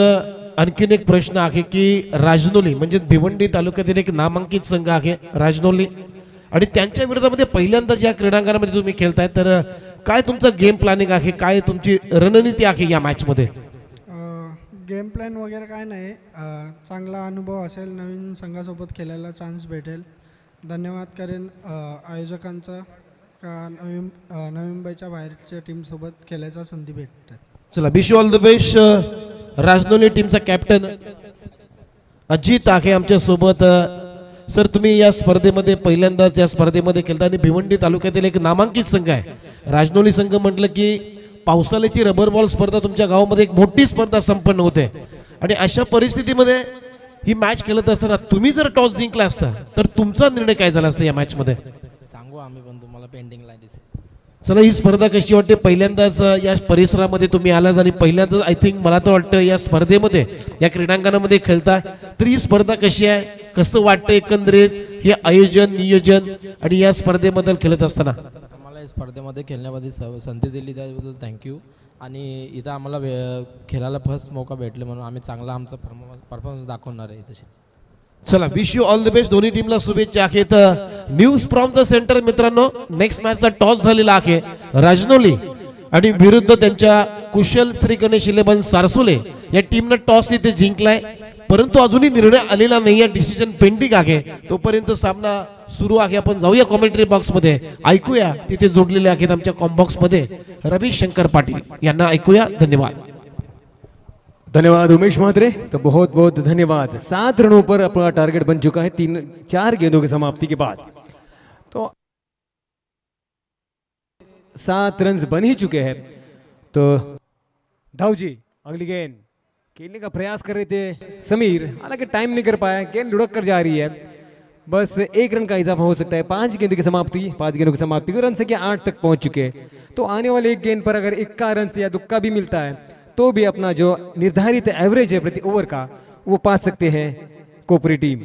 आणखीन एक प्रश्न आहे की राजनोली म्हणजे भिवंडी तालुक्यातील एक नामांकित संघ आहे राजनोली, आणि त्यांच्या विरोधामध्ये पहिल्यांदाच या क्रीडांगणामध्ये तुम्ही खेळताय, तर काय तुमचं गेम प्लॅनिंग आहे, काय तुमची रणनीती आहे या मॅच मध्ये? गेम प्लॅन वगैरे काय नाही, चांगला अनुभव असेल, नवीन संघासोबत खेळायला चान्स भेटेल. धन्यवाद करेन आयोजकांचा का नवी मुंबईच्या बाहेरच्या टीमसोबत खेळायचा संधी भेटते. चला, wish you all the best. Rajnoli टीमचा कॅप्टन अजित आहे आमच्या सोबत. सर, तुम्ही या स्पर्धेमध्ये पहिल्यांदाच या स्पर्धेमध्ये खेळता आणि भिवंडी तालुक्यातील एक नामांकित संघ आहे राजनोली संघ. म्हटलं की पावसाळ्याची रबर बॉल स्पर्धा तुमच्या गावामध्ये एक मोठी स्पर्धा संपन्न होते, आणि अशा परिस्थितीमध्ये ही मॅच खेळत असताना तुम्ही जर टॉस जिंकला असता तर तुमचा निर्णय काय झाला असता या मॅच मध्ये? सांगू आम्ही पण तुम्हाला पेंडिंग लाईन. चला, ही स्पर्धा कशी वाटते? पहिल्यांदाच या परिसरामध्ये तुम्ही आलात आणि पहिल्यांदाच आय थिंक मला तर वाटतं या स्पर्धेमध्ये या क्रीडांगणामध्ये खेळता, तर ही स्पर्धा कशी आहे, कसं वाटतं एकंदरीत हे आयोजन, नियोजन आणि या स्पर्धेबद्दल खेळत असताना? आम्हाला या स्पर्धेमध्ये खेळण्यामध्ये संधी दिली त्याबद्दल थँक्यू. आणि इथं आम्हाला खेळायला फर्स्ट मौका भेटले म्हणून आम्ही चांगला आमचा परफॉर्मन्स दाखवणार आहे तसे. चला, wish you all the best. दोन्ही टीमला शुभेच्छा आहेत. न्यूज फ्रॉम द सेंटर मित्रांनो, नेक्स्ट मॅचचा टॉस झालेला आहे राजनोली आणि विरुद्ध त्यांच्या कुशल श्री गणेश 11 सारसोले या टीमनं टॉस इथे जिंकलाय, परंतु अजूनही निर्णय आलेला नाही, डिसिजन पेंडिंग आहे. तोपर्यंत सामना सुरू आहे. आपण जाऊया कॉमेंट्री बॉक्स मध्ये, ऐकूया तिथे जोडलेले आहेत आमच्या कॉम बॉक्स मध्ये रविशंकर पाटील यांना. ऐकूया. धन्यवाद. धन्यवाद उमेश म्हात्रे, तो बहुत बहुत धन्यवाद. 7 रनों पर अपना टारगेट बन चुका है 4 गेंदों की समाप्ति के बाद. तो 7 रन बन ही चुके हैं. तो धाव जी अगली गेंद खेलने का प्रयास कर रहे थे समीर, हालांकि टाइम नहीं कर पाया, गेंद लुढ़क कर जा रही है. बस 1 रन का इजाफा हो सकता है. 5 गेंदों की समाप्ति, 5 गेंदों की समाप्ति, रन संख्या 8 तक पहुंच चुके हैं. तो आने वाले एक गेंद पर अगर इक्का रन या दुक्का भी मिलता है तो भी अपना जो निर्धारित एवरेज है प्रति ओवर का वो पा सकते हैं कोपरी टीम.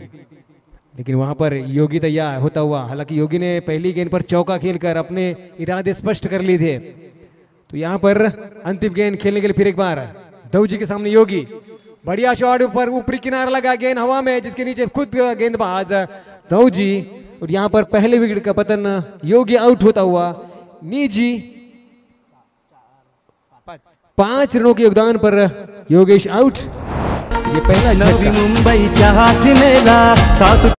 लेकिन वहां पर योगी तैयार होता हुआ, हालांकि योगी ने पहली गेंद पर चौका खेलकर अपने इरादे स्पष्ट कर लिए थे. तो यहाँ पर अंतिम गेंद खेलने के लिए फिर एक बार धव जी के सामने योगी. बढ़िया शॉट, ऊपर ऊपरी किनारा लगा, गेंद हवा में, जिसके नीचे खुद गेंदबाज धव जी. और यहाँ पर पहले विकेट का पतन, योगी आउट होता हुआ. निजी 5 रनों के योगदान पर योगेश आउट. ये पहला नवी मुंबईच्या हसीनेला साथ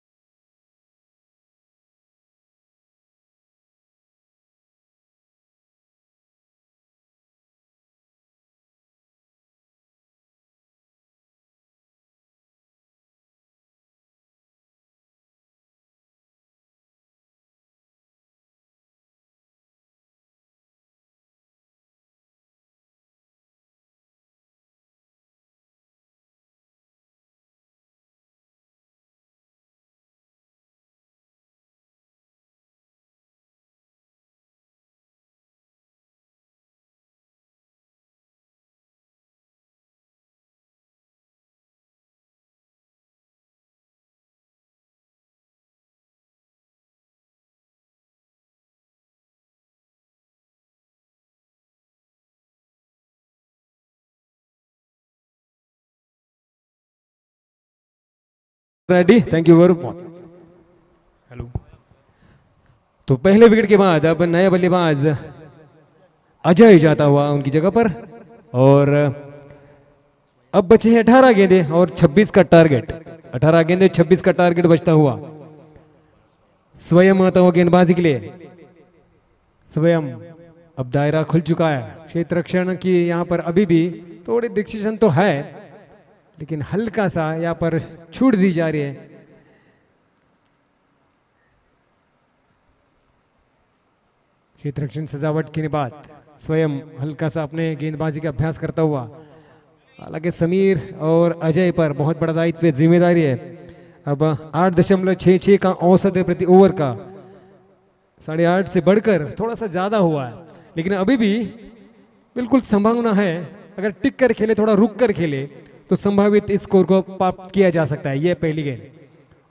ready, thank you very much. Hello. तो पहले विकेट के बाद अब नया बल्लेबाज अजय जाता हुआ उनकी जगह पर, और अब बचे हैं 18 गेंदे और 26 का टारगेट. 18 गेंदे 26 का टारगेट बचता हुआ. स्वयं आता हुआ गेंदबाजी के लिए. स्वयं अब दायरा खुल चुका है. क्षेत्र रक्षण की यहाँ पर अभी भी थोड़ी डिसीजन तो है, लेकिन हल्का सा यहाँ पर छूट दी जा रही है. क्षेत्र रक्षण सजावट के बाद स्वयं हल्का सा अपने गेंदबाजी का अभ्यास करता हुआ. हालांकि समीर और अजय पर बहुत बड़ा दायित्व जिम्मेदारी है। अब 8.66 का औसत है प्रति ओवर का, 8.5 से बढ़कर थोड़ा सा ज़्यादा हुआ है, लेकिन अभी भी बिल्कुल संभावना है अगर टिक कर खेले, थोड़ा रुक कर खेले तो संभावित इस स्कोर को प्राप्त किया जा सकता है। यह पहली गेंद,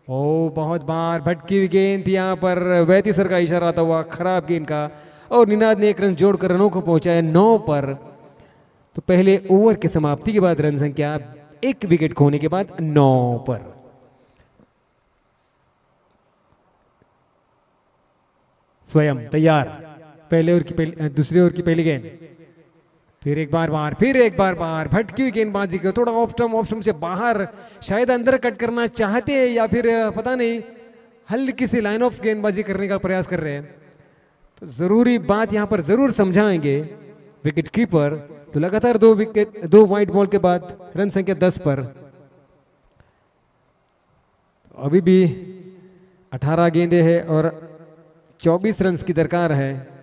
ओ बहुत बार भटकी हुई गेंद थी, यहाँ पर वैती सर का इशारा आता हुआ खराब गेंद का, और निनाद ने एक रन जोड़कर रनों को पहुंचाया 9 पर। तो पहले ओवर की समाप्ति के बाद रन संख्या 1 विकेट खोने के बाद 9 पर। स्वयं तैयार, पहले ओवर की दूसरे ओवर की पहली गेंद, फिर एक बार भटकी हुई गेंदबाजी को थोड़ा ऑफ स्टंप से बाहर, शायद अंदर कट करना चाहते हैं या फिर पता नहीं हल्की सी लाइन ऑफ गेंदबाजी करने का प्रयास कर रहे हैं। तो जरूरी बात यहां पर जरूर समझाएंगे विकेट कीपर। तो लगातार 2 वाइड बॉल के बाद रन संख्या 10 पर। अभी भी 18 गेंदे हैं और 24 रन की दरकार है।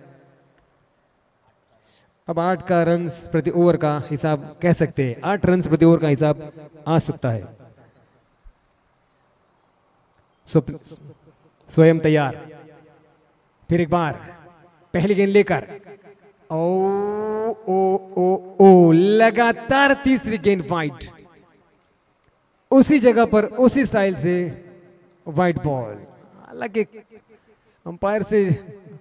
अब 8 का रन प्रति ओवर का हिसाब कह सकते हैं, 8 रन प्रति ओवर का हिसाब आ सकता है। स्वयं तैयार, फिर एक बार पहली गेंद लेकर, ओ लगातार तीसरी गेंद वाइड, उसी जगह पर उसी स्टाइल से वाइड बॉल। हालांकि अंपायर से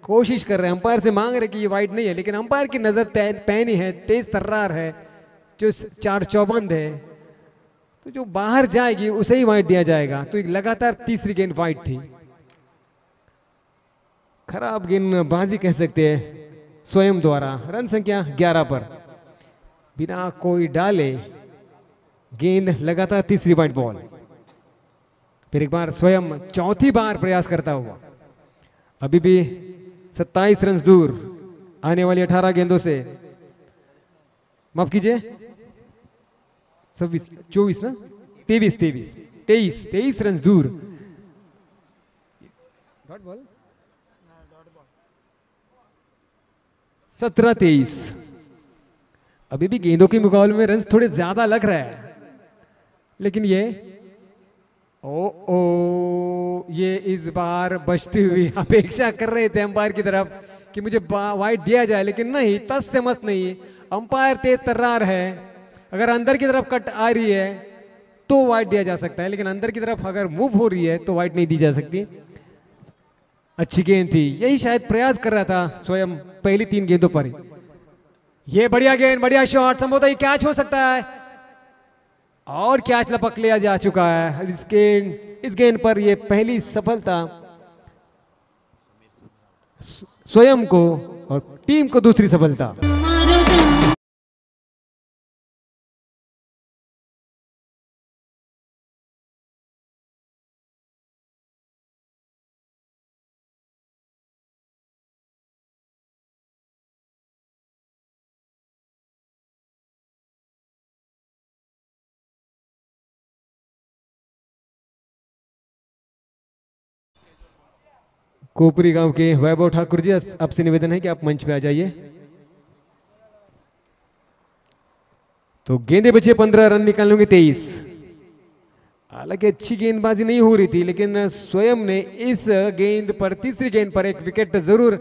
कोशिश कर रहे हैं, अंपायर से मांग रहे कि ये वाइड नहीं है, लेकिन अंपायर की नजर पैनी है, तेज तर्रार है, जो 4 चौबंद है, तो जो बाहर जाएगी उसे ही वाइड दिया जाएगा। तो एक लगातार तीसरी गेंद वाइड थी, खराब गेंदबाजी कह सकते हैं स्वयं द्वारा। रन संख्या 11 पर, बिना कोई डाले गेंद लगातार तीसरी वाइड बॉल। फिर एक बार स्वयं चौथी बार प्रयास करता हुआ, अभी भी 27 रन दूर आने वाली 18 गेंदों से, माफ कीजिए 24 ना, 23 रन दूर। 17-23, अभी भी गेंदों के मुकाबले में रन थोड़े ज्यादा लग रहा है, लेकिन ये ये इस बार बचती हुई अपेक्षा कर रहे थे अंपायर की तरफ कि मुझे वाइड दिया जाए, लेकिन नहीं, तस से मस्त नहीं। अंपायर तेज तर्रार है, अगर अंदर की तरफ कट आ रही है तो वाइड दिया जा सकता है, लेकिन अंदर की तरफ अगर मूव हो रही है तो वाइड नहीं दी जा सकती। अच्छी गेंद थी, यही शायद प्रयास कर रहा था स्वयं पहली 3 गेंदों पर ही। ये बढ़िया गेंद, बढ़िया शॉट, संभवतः ये कैच हो सकता है, और कैच लपक लिया जा चुका है। इस गेंद पर ये पहली सफलता स्वयं को और टीम को दूसरी सफलता। कोपरी गांव के वैभव ठाकुर जी, आपसे निवेदन है कि आप मंच पे आ जाइए। तो गेंदे बचे 15, रन निकालने होंगे 23। हालांकि अच्छी गेंदबाजी नहीं हो रही थी, लेकिन स्वयं ने इस गेंद पर, तीसरी गेंद पर एक विकेट जरूर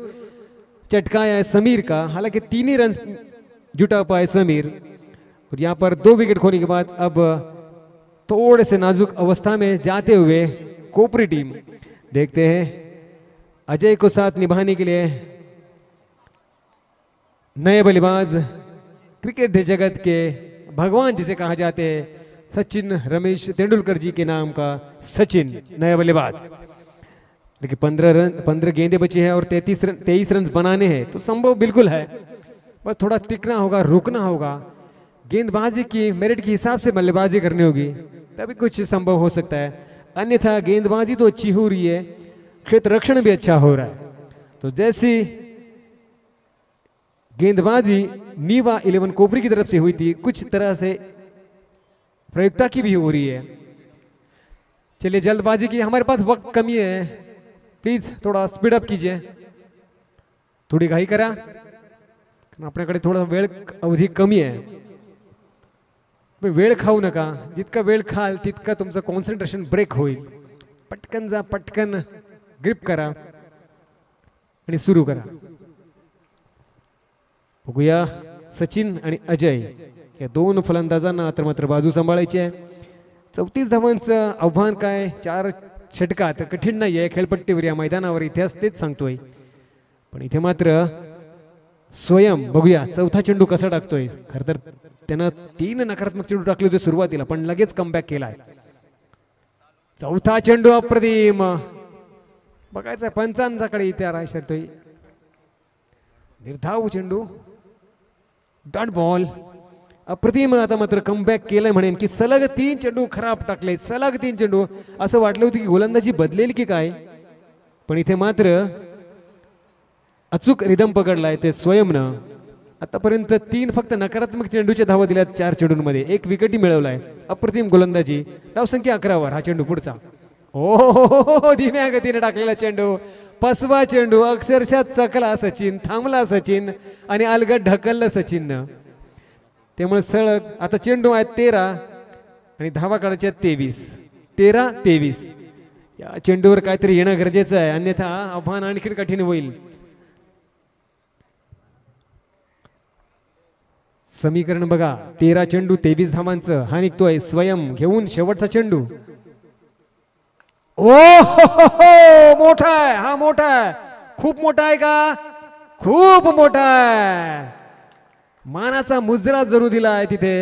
चटकाया है समीर का। हालांकि 3 ही रन जुटा पाए समीर, और यहाँ पर 2 विकेट खोने के बाद अब थोड़े से नाजुक अवस्था में जाते हुए कोपरी टीम, देखते हैं अजय को साथ निभाने के लिए नए बल्लेबाज, क्रिकेट जगत के भगवान जिसे कहा जाते हैं, सचिन रमेश तेंदुलकर जी के नाम का सचिन, नया बल्लेबाज। लेकिन 15 गेंदे बचे हैं और 23 रन बनाने हैं, तो संभव बिल्कुल है, बस थोड़ा टिकना होगा, रुकना होगा, गेंदबाजी की मेरिट के हिसाब से बल्लेबाजी करनी होगी, तभी कुछ संभव हो सकता है। अन्यथा गेंदबाजी तो अच्छी हो रही है, क्षेत्र रक्षण भी अच्छा हो रहा है। तो जैसी गेंदबाजी नीवा 11 कोपरी की तरफ से हुई थी, कुछ तरह से प्रयोगता की भी हो रही है। चलिए जल्दबाजी की, हमारे पास वक्त कमी है, प्लीज थोड़ा स्पीड अप कीजिए, थोड़ी घाई करा, आपल्याकडे थोड़ा वेळ अवधी कमी आहे। वेळ खाऊ नका, जितका वेळ खाल तितका तुमचं कॉन्सन्ट्रेशन ब्रेक होईल. पटकन जा, पटकन ग्रिप करा आणि सुरू करा. बघूया सचिन आणि अजय या दोन फलंदाजांना तर मात्र बाजू सांभाळायची आहे. 34 धावांचं आव्हान काय 4 षटकात कठीण नाही आहे खेळपट्टीवर या मैदानावर, इतिहास तेच सांगतोय. पण इथे मात्र स्वयं बघूया चौथा चेंडू कसा टाकतोय. खरं तर त्यानं 3 नकारात्मक चेंडू टाकले होते सुरुवातीला, पण लगेच कमबॅक केलाय. चौथा चेंडू अप्रतिम बघायचा पंचांच्याकडे इथे राहतोय. निर्धाव चेंडू डॉट बॉल अप्रतिम. आता मात्र कमबॅक केलंय म्हणेन की सलग 3 चेंडू खराब टाकले, सलग 3 चेंडू. असं वाटलं होतं की गोलंदाजी बदलेल की काय, पण इथे मात्र अचूक रिदम पकडलाय ते स्वयंनं. आतापर्यंत 3 फक्त नकारात्मक चेंडूच्या धावा दिल्यात 4 चेंडूंमध्ये, 1 विकेटही मिळवलाय. अप्रतिम गोलंदाजी. धावसंख्या 11वर हा चेंडू पुढचा. ओ धीम्या गतीने टाकलेला चेंडू, 5वा चेंडू. अक्षरशः चकला सचिन, थांबला सचिन आणि अलगद ढकललं सचिननं. त्यामुळे सलग आता चेंडू आहेत 13 आणि धावा काढायच्या 23. 13-23 या चेंडूवर काहीतरी येणं गरजेचं आहे, अन्यथा आव्हान आणखी कठीण होईल. समीकरण बघा, 13 चेंडू 23 धावांचं. हा निघतोय स्वयं घेऊन शेवटचा चेंडू. ओ मोठा आहे हा, मोठा आहे, खूप मोठा आहे का, खूप मोठा आहे. मानाचा मुजरा जरूर दिला आहे तिथे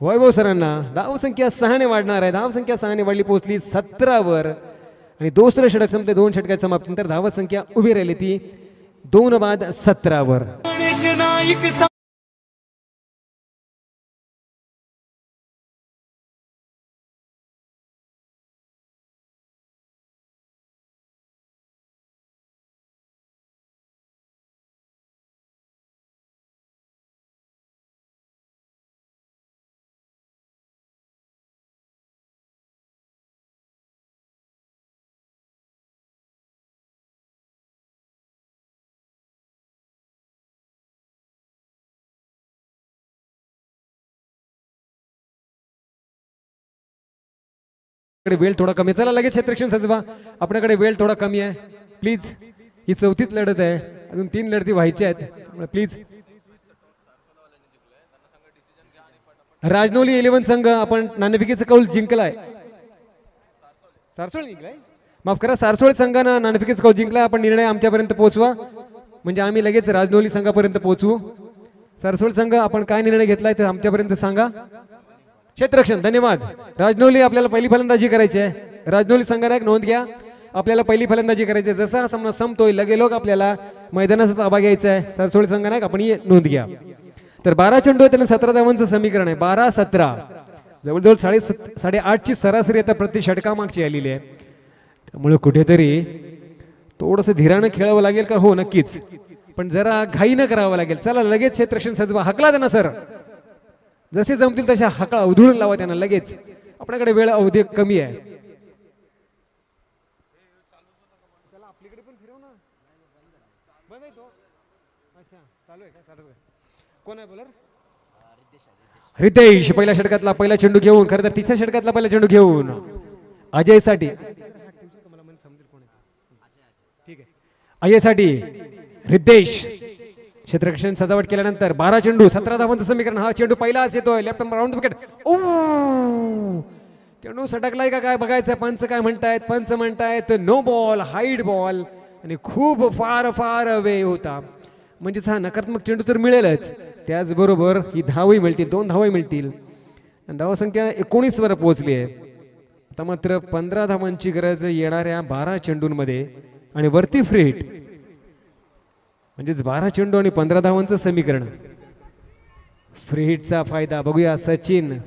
वैभव सरांना. धावसंख्या 6ने वाढणार आहे. धावसंख्या 6ने वाढली, पोहोचली 17वर आणि दुसरं षटक संपते 2 षटकाच्या समाप्तीनंतर. धावसंख्या उभी राहिली ती 2 बाद 17वर. वेळ थोडा कमी. चला लगेच क्षेत्ररक्षण सजवा. आपल्याकडे वेळ थोडा कमी आहे प्लीज. ही 4थीच लढत आहे, अजून 3 लढती व्हायच्या आहेत प्लीज. राजनौली 11 संघ आपण नाणेफेकीचा कौल जिंकलाय. सारसोळ जिंकलाय, माफ करा, सारसोळ संघानं नाणेफेकीचा कौल जिंकलाय. आपण निर्णय आमच्यापर्यंत पोहोचवा म्हणजे आम्ही लगेच राजनौली संघापर्यंत पोहोचू. सारसोळ संघ आपण काय निर्णय घेतलाय ते आमच्यापर्यंत सांगा. क्षेत्ररक्षण धन्यवाद. राजनौली आपल्याला पहिली फलंदाजी करायची आहे. राजनौली संघाला एक नोंद घ्या, आपल्याला पहिली फलंदाजी करायची आहे. जसा सामना संपतोय लगे लोक आपल्याला मैदानाचा ताबा घ्यायचा आहे. सरसोळी संघाला आपण ही नोंद घ्या. तर 12 चेंडू आहे, त्यांना 17 धावांचं समीकरण आहे. 12-17 जवळजवळ 8.5ची सरासरी आता प्रति षटकामागची आलेली आहे. त्यामुळे कुठेतरी थोडंसं धीरानं खेळावं लागेल का, हो नक्कीच, पण जरा घाई न करावं लागेल. चला लगेच क्षेत्ररक्षण सजवा. हकला त्यांना सर, जसे जमतील तशा हकळा उधळून लावा त्यांना लगेच. आपल्याकडे वेळ अवधी कमी आहे. रितेश पहिल्या षटकातला पहिला चेंडू घेऊन, खरं तर 3ऱ्या षटकातला पहिला चेंडू घेऊन अजय साठी. अजय साठी रितेश क्षेत्ररक्षण सजावट केल्यानंतर 12 चेंडू 17 धावांचं समीकरण. हा चेंडू पहिलाच येतोय लेफ्ट राऊंड विकेट. ओ चेंडू सटकलाय का काय बघायचं. पंच काय म्हणतायत, पंच म्हणतायत नो बॉल, हाईड बॉल आणि खूप फार फार अवे होता. म्हणजेच हा नकारात्मक चेंडू तर मिळेलच, त्याचबरोबर ही धावही मिळतील, 2 धावही मिळतील. धावसंख्या 19 वर पोहोचली आहे. आता मात्र 15 धावांची गरज येणाऱ्या 12 चेंडूंमध्ये आणि वरती फ्री हिट, म्हणजेच 12 चेंडू आणि 15 धावांचं समीकरण. फ्री हिटचा फायदा बघूया. सचिन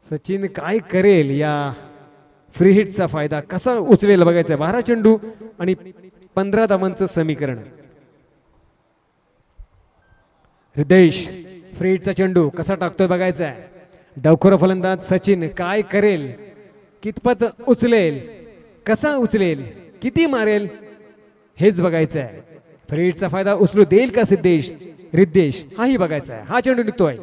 सचिन काय करेल, या फ्री हिटचा फायदा कसा उचलेल बघायचा. 12 चेंडू आणि 15 धावांचं समीकरण. हृदयेश फ्री हिटचा चेंडू कसा टाकतोय बघायचा आहे. डावखोर फलंदाज सचिन काय करेल, कितपत उचलेल, कसा उचलेल, किती मारेल हेच बघायचं आहे. फ्रीडचा फायदा उचलू देईल का रिद्देश हाही बघायचा आहे. हा चेंडू निघतोय.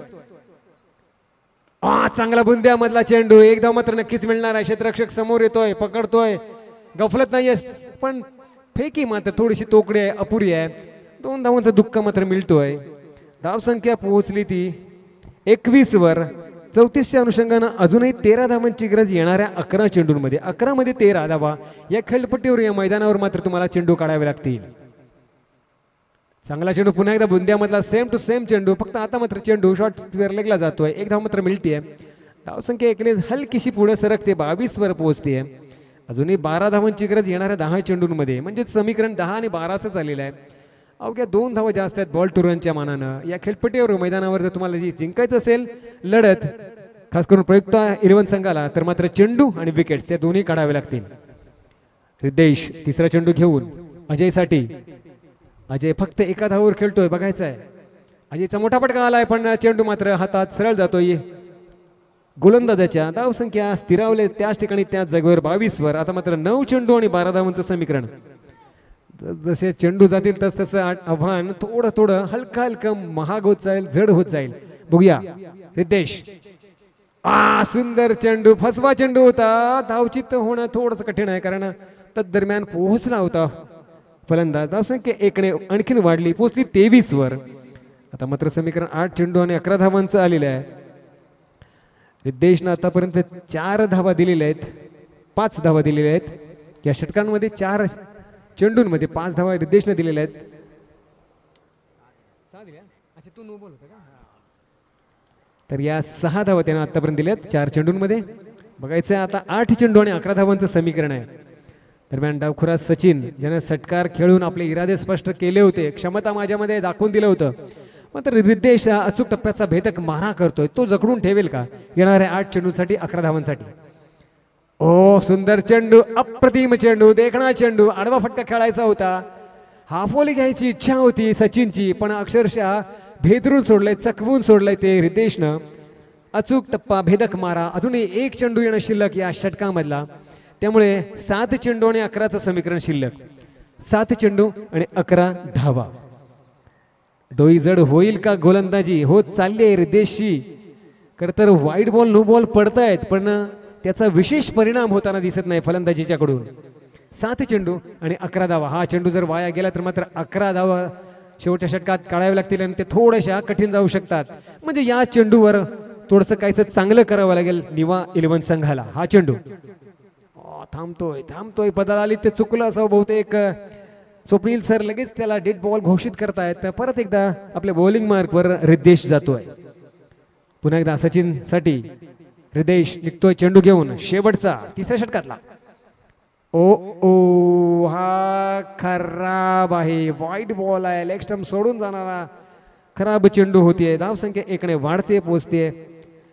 चांगला बुंद्या मधला चेंडू. एक धाव मात्र नक्कीच मिळणार आहे. क्षेत्ररक्षक समोर येतोय, पकडतोय, गफलत नाही पण फेकी मात्र थोडीशी तोकडी आहे, अपुरी आहे. 2 धावांचा दुःख मात्र मिळतोय. धावसंख्या पोहोचली ती 21 वर. 34च्या अनुषंगानं अजूनही 13 धावांची गरज येणाऱ्या 11 चेंडूंमध्ये. 11 मध्ये 13 धावा या खेळपट्टीवर, या मैदानावर मात्र तुम्हाला चेंडू काढावे लागतील. चांगला चेंडू पुन्हा एकदा बुंद्यामधला सेम टू सेम चेंडू. फक्त आता मात्र चेंडू शॉर्ट स्क्वेअर लेगला जातोय. 1 धाव मात्र मिळतीये. धावसंख्या एकने हलकीशी पुढे सरकते, 22 वर पोहोचते. अजूनही 12 धावांची गरज येणाऱ्या 10 चेंडूंमध्ये. म्हणजे समीकरण 10 आणि 12च झालेलं आहे. अवघ्या 2 धावा जास्त आहेत बॉल टू रनच्या मानानं. या खेळपट्टीवर मैदानावर जर तुम्हाला जिंकायचं असेल लढत, खास करून प्रयुक्त 11 संघाला, तर मात्र चेंडू आणि विकेट्स या दोन्ही काढावे लागतील. रिद्देश तिसरा चेंडू घेऊन अजयसाठी. अजय फक्त एका धावावर खेळतोय, बघायचं आहे. अजयचा मोठा फटका आलाय पण चेंडू मात्र हातात सरळ जातोय. गोलंदाजाच्या धावसंख्या स्थिरावले त्याच ठिकाणी त्याच जागेवर 22 वर. आता मात्र 9 चेंडू आणि 12 धावांचं समीकरण. जसे चेंडू जातील तस तसं आव्हान थोडं थोडं हलका हलकं महाग होत जाईल, जड होत जाईल. बघूया रिद्देश. सुंदर चेंडू, फसवा चेंडू होता. धावचित्त होणं थोडंसं कठीण आहे कारण तदरम्यान पोहोचला होता फलंदाज. धावसंख्या 1ने आणखीन वाढली, पोहोचली 23 वर. आता मात्र समीकरण 8 चेंडू आणि 11 धावांचं आलेलं आहे. रिद्देशनं आतापर्यंत 4 धावा दिलेल्या आहेत, 5 धावा दिलेल्या आहेत. या षटकांमध्ये 4 चेंडूंमध्ये 5 धावा रिद्देशने दिलेल्या आहेत. तर या 6 धावा त्यानं आतापर्यंत दिल्यात 4 चेंडूंमध्ये. बघायचं आता 8 चेंडू आणि 11 धावांचं समीकरण आहे. दरम्यान डावखुरा सचिन, ज्याने षटकार खेळून आपले इरादे स्पष्ट केले होते, क्षमता माझ्यामध्ये दाखवून दिलं होतं, मात्र रिद्देश अचूक टप्प्याचा भेदक मारा करतोय. तो जखडून ठेवेल का येणाऱ्या 8 चेंडूंसाठी, 11 धावांसाठी? सुंदर चेंडू, अप्रतिम चेंडू, देखणा चेंडू. आडवा फटका खेळायचा होता, हाफोली घ्यायची इच्छा होती सचिनची, पण अक्षरशः भेदरून सोडलंय, चकवून सोडलंय ते रिद्देशनं. अचूक टप्पा, भेदक मारा. अजूनही 1 चेंडू येणं शिल्लक या षटकामधला. त्यामुळे 7 चेंडू आणि 11चं समीकरण शिल्लक. 7 चेंडू आणि 11 धावा. डोई जड होईल का गोलंदाजी? होत चालली आहे रिद्देशची. खरं तर वाईट बॉल, नो बॉल पडतायत, पण त्याचा विशेष परिणाम होताना दिसत नाही फलंदाजीच्या कडून. 7 चेंडू आणि 11 धावा. हा चेंडू जर वाया गेला तर मात्र 11 धावा शेवटच्या षटकात काढावे लागतील आणि ते थोड्याशा कठीण जाऊ शकतात. म्हणजे या चेंडूवर थोडंसं काहीच चांगलं करावं लागेल निवा 11 संघाला. हा चेंडू थांबतोय पदाला ते चुकलं असं बहुतेक. स्वप्नील सर लगेच त्याला डेड बॉल घोषित करतायत. परत एकदा आपल्या बॉलिंग मार्कवर रिद्देश जातोय. पुन्हा एकदा सचिन साठी रिद्देश निघतोय चेंडू घेऊन, शेवटचा 3ऱ्या षटकातला. हा खराब आहे, वाईट बॉल आहे, लेग स्टंप सोडून जाणारा खराब चेंडू होतीये. धावसंख्या 1ने वाढते, पोहोचते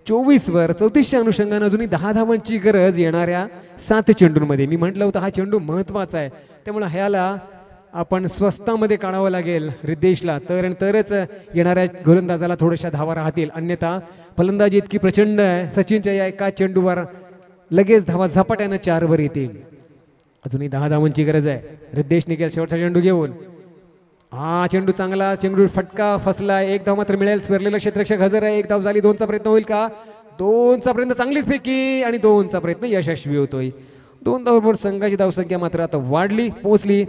24 वर. 34च्या अनुषंगाने अजूनही 10 धावांची गरज येणाऱ्या 7 चेंडूंमध्ये. मी म्हटलं होतं हा चेंडू महत्वाचा आहे, त्यामुळे ह्याला आपण स्वस्तामध्ये काढावं लागेल रिद्देशला, तरच येणाऱ्या गोलंदाजाला थोड्याशा धावा राहतील. अन्यथा फलंदाजी इतकी प्रचंड आहे सचिनच्या या एका चेंडूवर लगेच धावा झपाट्यानं 4 वर येतील. अजूनही 10 धावांची गरज आहे. रिद्देश निघेल शेवटचा चेंडू घेऊन. हा चेंडू चांगला, चेंडू फटका फसला. 1 धाव मात्र मिळेल. स्वेरलेला क्षेत्ररक्षक हजर आहे. 1 धाव झाली. 2चा प्रयत्न होईल का? 2चा प्रयत्न, चांगली फेकी आणि 2चा प्रयत्न यशस्वी होतोय. 2 धावांवर संघाची धावसंख्या मात्र आता वाढली, पोहोचली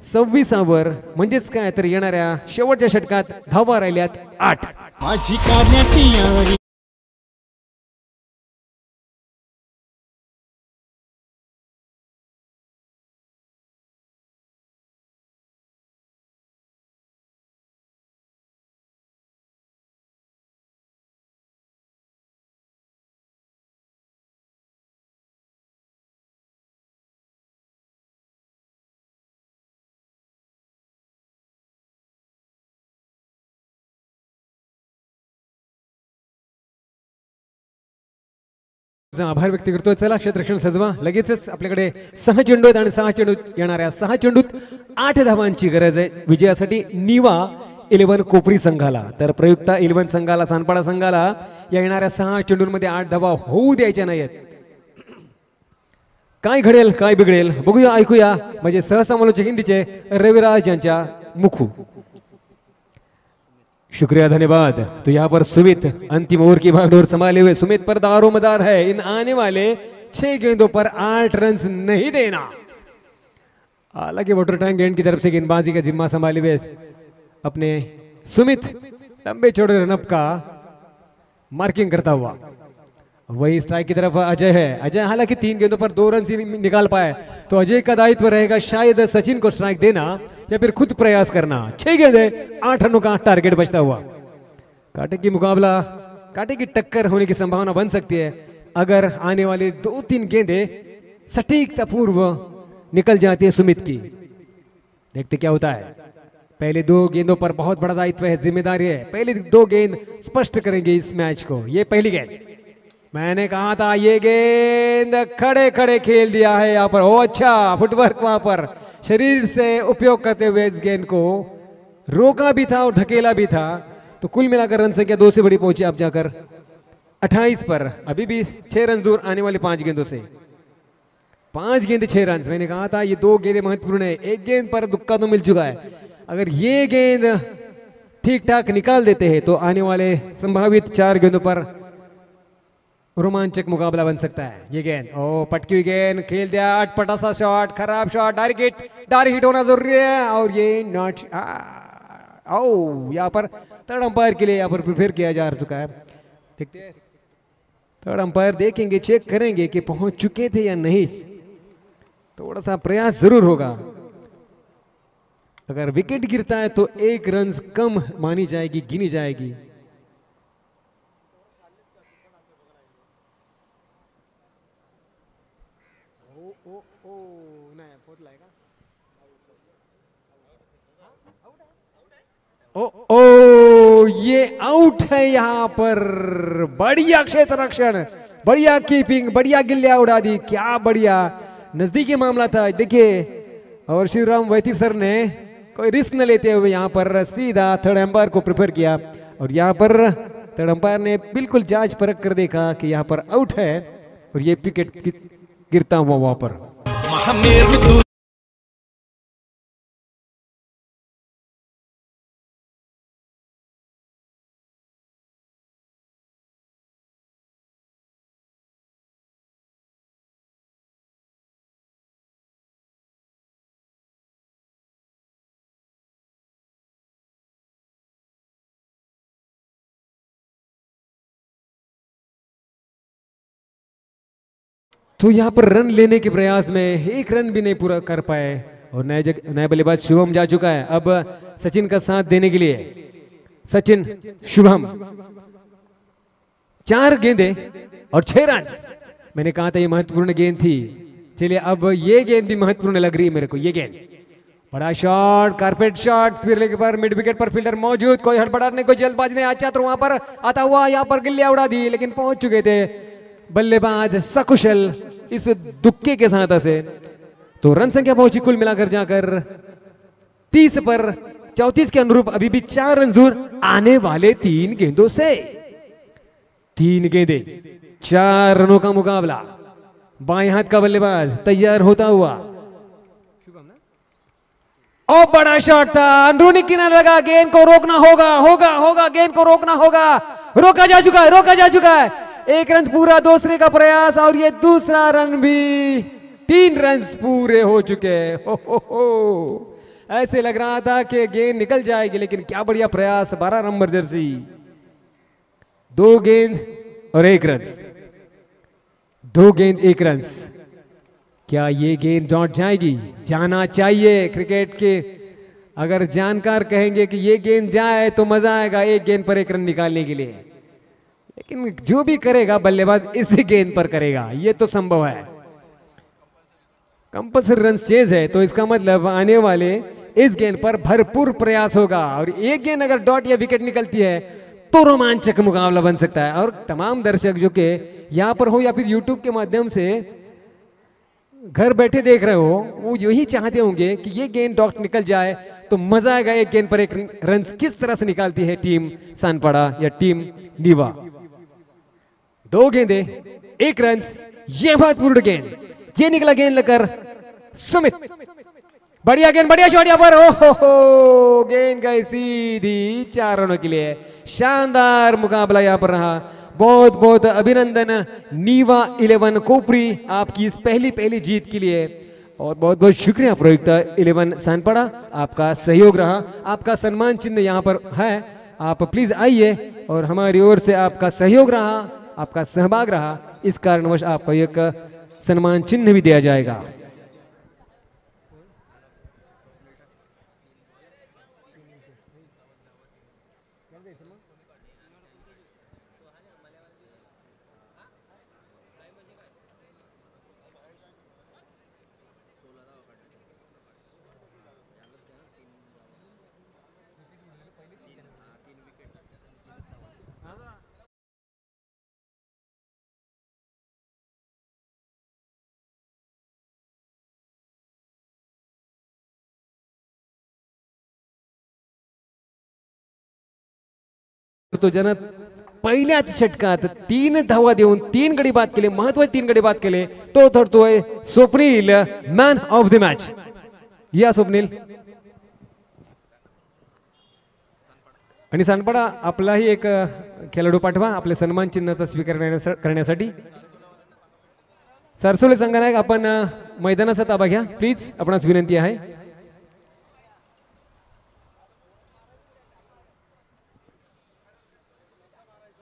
26 वर. म्हणजेच काय तर येणाऱ्या शेवटच्या षटकात धावा राहिल्यात 8. माझी करण्याची यारी आभार व्यक्त करतोय. चला क्षेत्ररक्षण सजवा. लगेचच आपल्याकडे 6 चेंडू आहेत आणि 6 चेंडू येणाऱ्या 6 चेंडूत 8 धावांची गरज आहे विजयासाठी निवा 11 कोपरी संघाला. तर प्रयुक्त 11 संघाला, सानपाडा संघाला या येणाऱ्या 6 चेंडूंमध्ये 8 धावा होऊ द्यायच्या नाहीत. काय घडेल काय बिघडेल बघूया ऐकूया म्हणजे सहसमालोचक हिंदीचे रविराज यांच्या मुखू. शुक्रिया धन्यवाद. तो यहाँ पर सुमित अंतिम ओवर की भागदौड़ संभाले हुए सुमित पर दारोमदार है. इन आने वाले 6 गेंदों पर 8 रन नहीं देना. हालांकि वाटर टैंक एंड की तरफ से गेंदबाजी का जिम्मा संभाले हुए अपने सुमित लंबे चौड़े रनअप का मार्किंग करता हुआ. वही स्ट्राइक की तरफ अजय है. अजय हालांकि 3 गेंदों पर 2 रन ही निकाल पाए तो अजय का दायित्व रहेगा शायद सचिन को स्ट्राइक देना या फिर खुद प्रयास करना. 6 गेंदे 8 रनों का टारगेट बचता हुआ. कांटे की मुकाबला कांटे की टक्कर होने की संभावना बन सकती है अगर आने वाली 2-3 गेंदे सटीकता पूर्व निकल जाती है सुमित की. देखते क्या होता है. पहले 2 गेंदों पर बहुत बड़ा दायित्व है, जिम्मेदारी है. पहले 2 गेंद स्पष्ट करेंगे इस मैच को. ये पहली गेंद मैंने कहा था ये गेंद खड़े खड़े खेल दिया है यहाँ पर. ओ अच्छा फुटवर्क वहां पर शरीर से उपयोग करते हुए इस गेंद को रोका भी था और धकेला भी था. तो कुल मिलाकर रन संख्या 2 से बड़ी पहुंची अब जाकर 28 पर. अभी भी 6 रन दूर आने वाले 5 गेंदों से. 5 गेंद 6 रन. मैंने कहा था ये 2 गेंदें महत्वपूर्ण है. 1 गेंद पर दुक्का तो मिल चुका है. अगर ये गेंद ठीक ठाक निकाल देते हैं तो आने वाले संभावित 4 गेंदों पर रोमांचक मुकाबला बन सकता है. ये गेंद ओ पटकी हुई गेंद खेल दिया. अटपटा सा शॉट, खराब शॉट. डायरेक्ट हिट होना जरूरी है और ये नॉट. ओ यहाँ पर थर्ड अंपायर के लिए यहाँ पर प्रिफेयर किया जा चुका है. देखते हैं थर्ड अंपायर देखेंगे, चेक करेंगे कि पहुंच चुके थे या नहीं. थोड़ा सा प्रयास जरूर होगा. अगर विकेट गिरता है तो 1 रन कम मानी जाएगी, गिनी जाएगी. ओ ये आउट है यहाँ पर. बढ़िया क्षेत्र रक्षण, बढ़िया कीपिंग, बढ़िया गिल्लियां उड़ा दी. क्या बढ़िया नजदीकी मामला था. देखिए और शिवराम वैती सर ने कोई रिस्क न लेते हुए यहाँ पर सीधा थर्ड अंपायर को प्रिफर किया और यहाँ पर थर्ड अंपायर ने बिल्कुल जांच परख कर देखा कि यहाँ पर आउट है और ये विकेट गिरता हुआ वहां पर. तो यहाँ पर रन लेने के प्रयास में 1 रन भी नहीं पूरा कर पाए और नया बल्लेबाज शुभम जा चुका है अब सचिन का साथ देने के लिए. सचिन शुभम 4 गेंदे और 6 रन. मैंने कहा था ये महत्वपूर्ण गेंद थी. चलिए अब ये गेंद भी महत्वपूर्ण लग रही है मेरे को. ये गेंद बड़ा शॉट, कारपेट शॉट, फिर लेके पर मिड विकेट पर फील्डर मौजूद. कोई हड़बड़ाहट नहीं, कोई जल्दबाजी नहीं. अच्छा तो वहां पर आता हुआ यहाँ पर गिल्लियां उड़ा दी लेकिन पहुंच चुके थे बल्लेबाज सकुशल इस दुक्के के सहायता से. तो रन संख्या पहुंची कुल मिलाकर जाकर 30 पर 34 के अनुरूप अभी भी 4 रन दूर आने वाले 3 गेंदों से. 3 गेंदे 4 रनों का मुकाबला. बाएं हाथ का बल्लेबाज तैयार होता हुआ. और बड़ा शॉट था, अंदरूनी किनारे लगा. गेंद को रोकना होगा गेंद को रोकना होगा. रोका जा चुका है. 1 रन पूरा दूसरे का प्रयास और ये दूसरा रन भी. 3 रन पूरे हो चुके. हो. ऐसे लग रहा था कि गेंद निकल जाएगी लेकिन क्या बढ़िया प्रयास. 12 नंबर जर्सी. 2 गेंद और 1 रन. 2 गेंद 1 रन. क्या ये गेंद डॉट जाएगी? जाना चाहिए. क्रिकेट के अगर जानकार कहेंगे कि ये गेंद जाए तो मजा आएगा 1 गेंद पर 1 रन निकालने के लिए. लेकिन जो भी करेगा बल्लेबाज इसी गेंद पर करेगा. ये तो संभव है. कंपल्सरी रन चेज है तो इसका मतलब आने वाले इस गेंद पर भरपूर प्रयास होगा और एक गेंद अगर डॉट या विकेट निकलती है तो रोमांचक मुकाबला बन सकता है. और तमाम दर्शक जो कि यहाँ पर हो या फिर यूट्यूब के माध्यम से घर बैठे देख रहे हो वो यही चाहते होंगे कि ये गेंद डॉट निकल जाए तो मजा आएगा. 1 गेंद पर 1 रन किस तरह से निकालती है टीम सानपाड़ा या टीम नीवा. 2 गेंदे 1 रन. ये महत्वपूर्ण गेंद. ये निकला गेंद लेकर सुमित, बढ़िया गेंद, बढ़िया शॉट यहाँ पर, हो गेंद गई सीधी 4 रनों के लिए। शानदार मुकाबला यहाँ पर रहा। बहुत बहुत अभिनंदन नीवा 11 कोपरी आपकी इस पहली जीत के लिए, और बहुत बहुत शुक्रिया प्रोयुक्त 11 सानपड़ा, आपका सहयोग रहा। आपका सम्मान चिन्ह यहाँ पर है, आप प्लीज आइए और हमारी ओर से आपका सहयोग रहा, आपका सहभाग रहा, इस कारणवश आपको एक सम्मान चिन्ह भी दिया जाएगा। तो ज्यानं पहिल्याच षटकात 3 धावा देऊन 3 गडी बाद केले, महत्वाचे 3 गडी बाद केले, तो ठरतोय Swapnil man of the match. या स्वप्नील, आणि सानपाडा आपलाही एक खेळाडू पाठवा आपले सन्मान चिन्हाचा स्वीकार करण्यासाठी। सरसोले संघनायक आपण मैदानाचा ताबा घ्या प्लीज, आपणास विनंती आहे।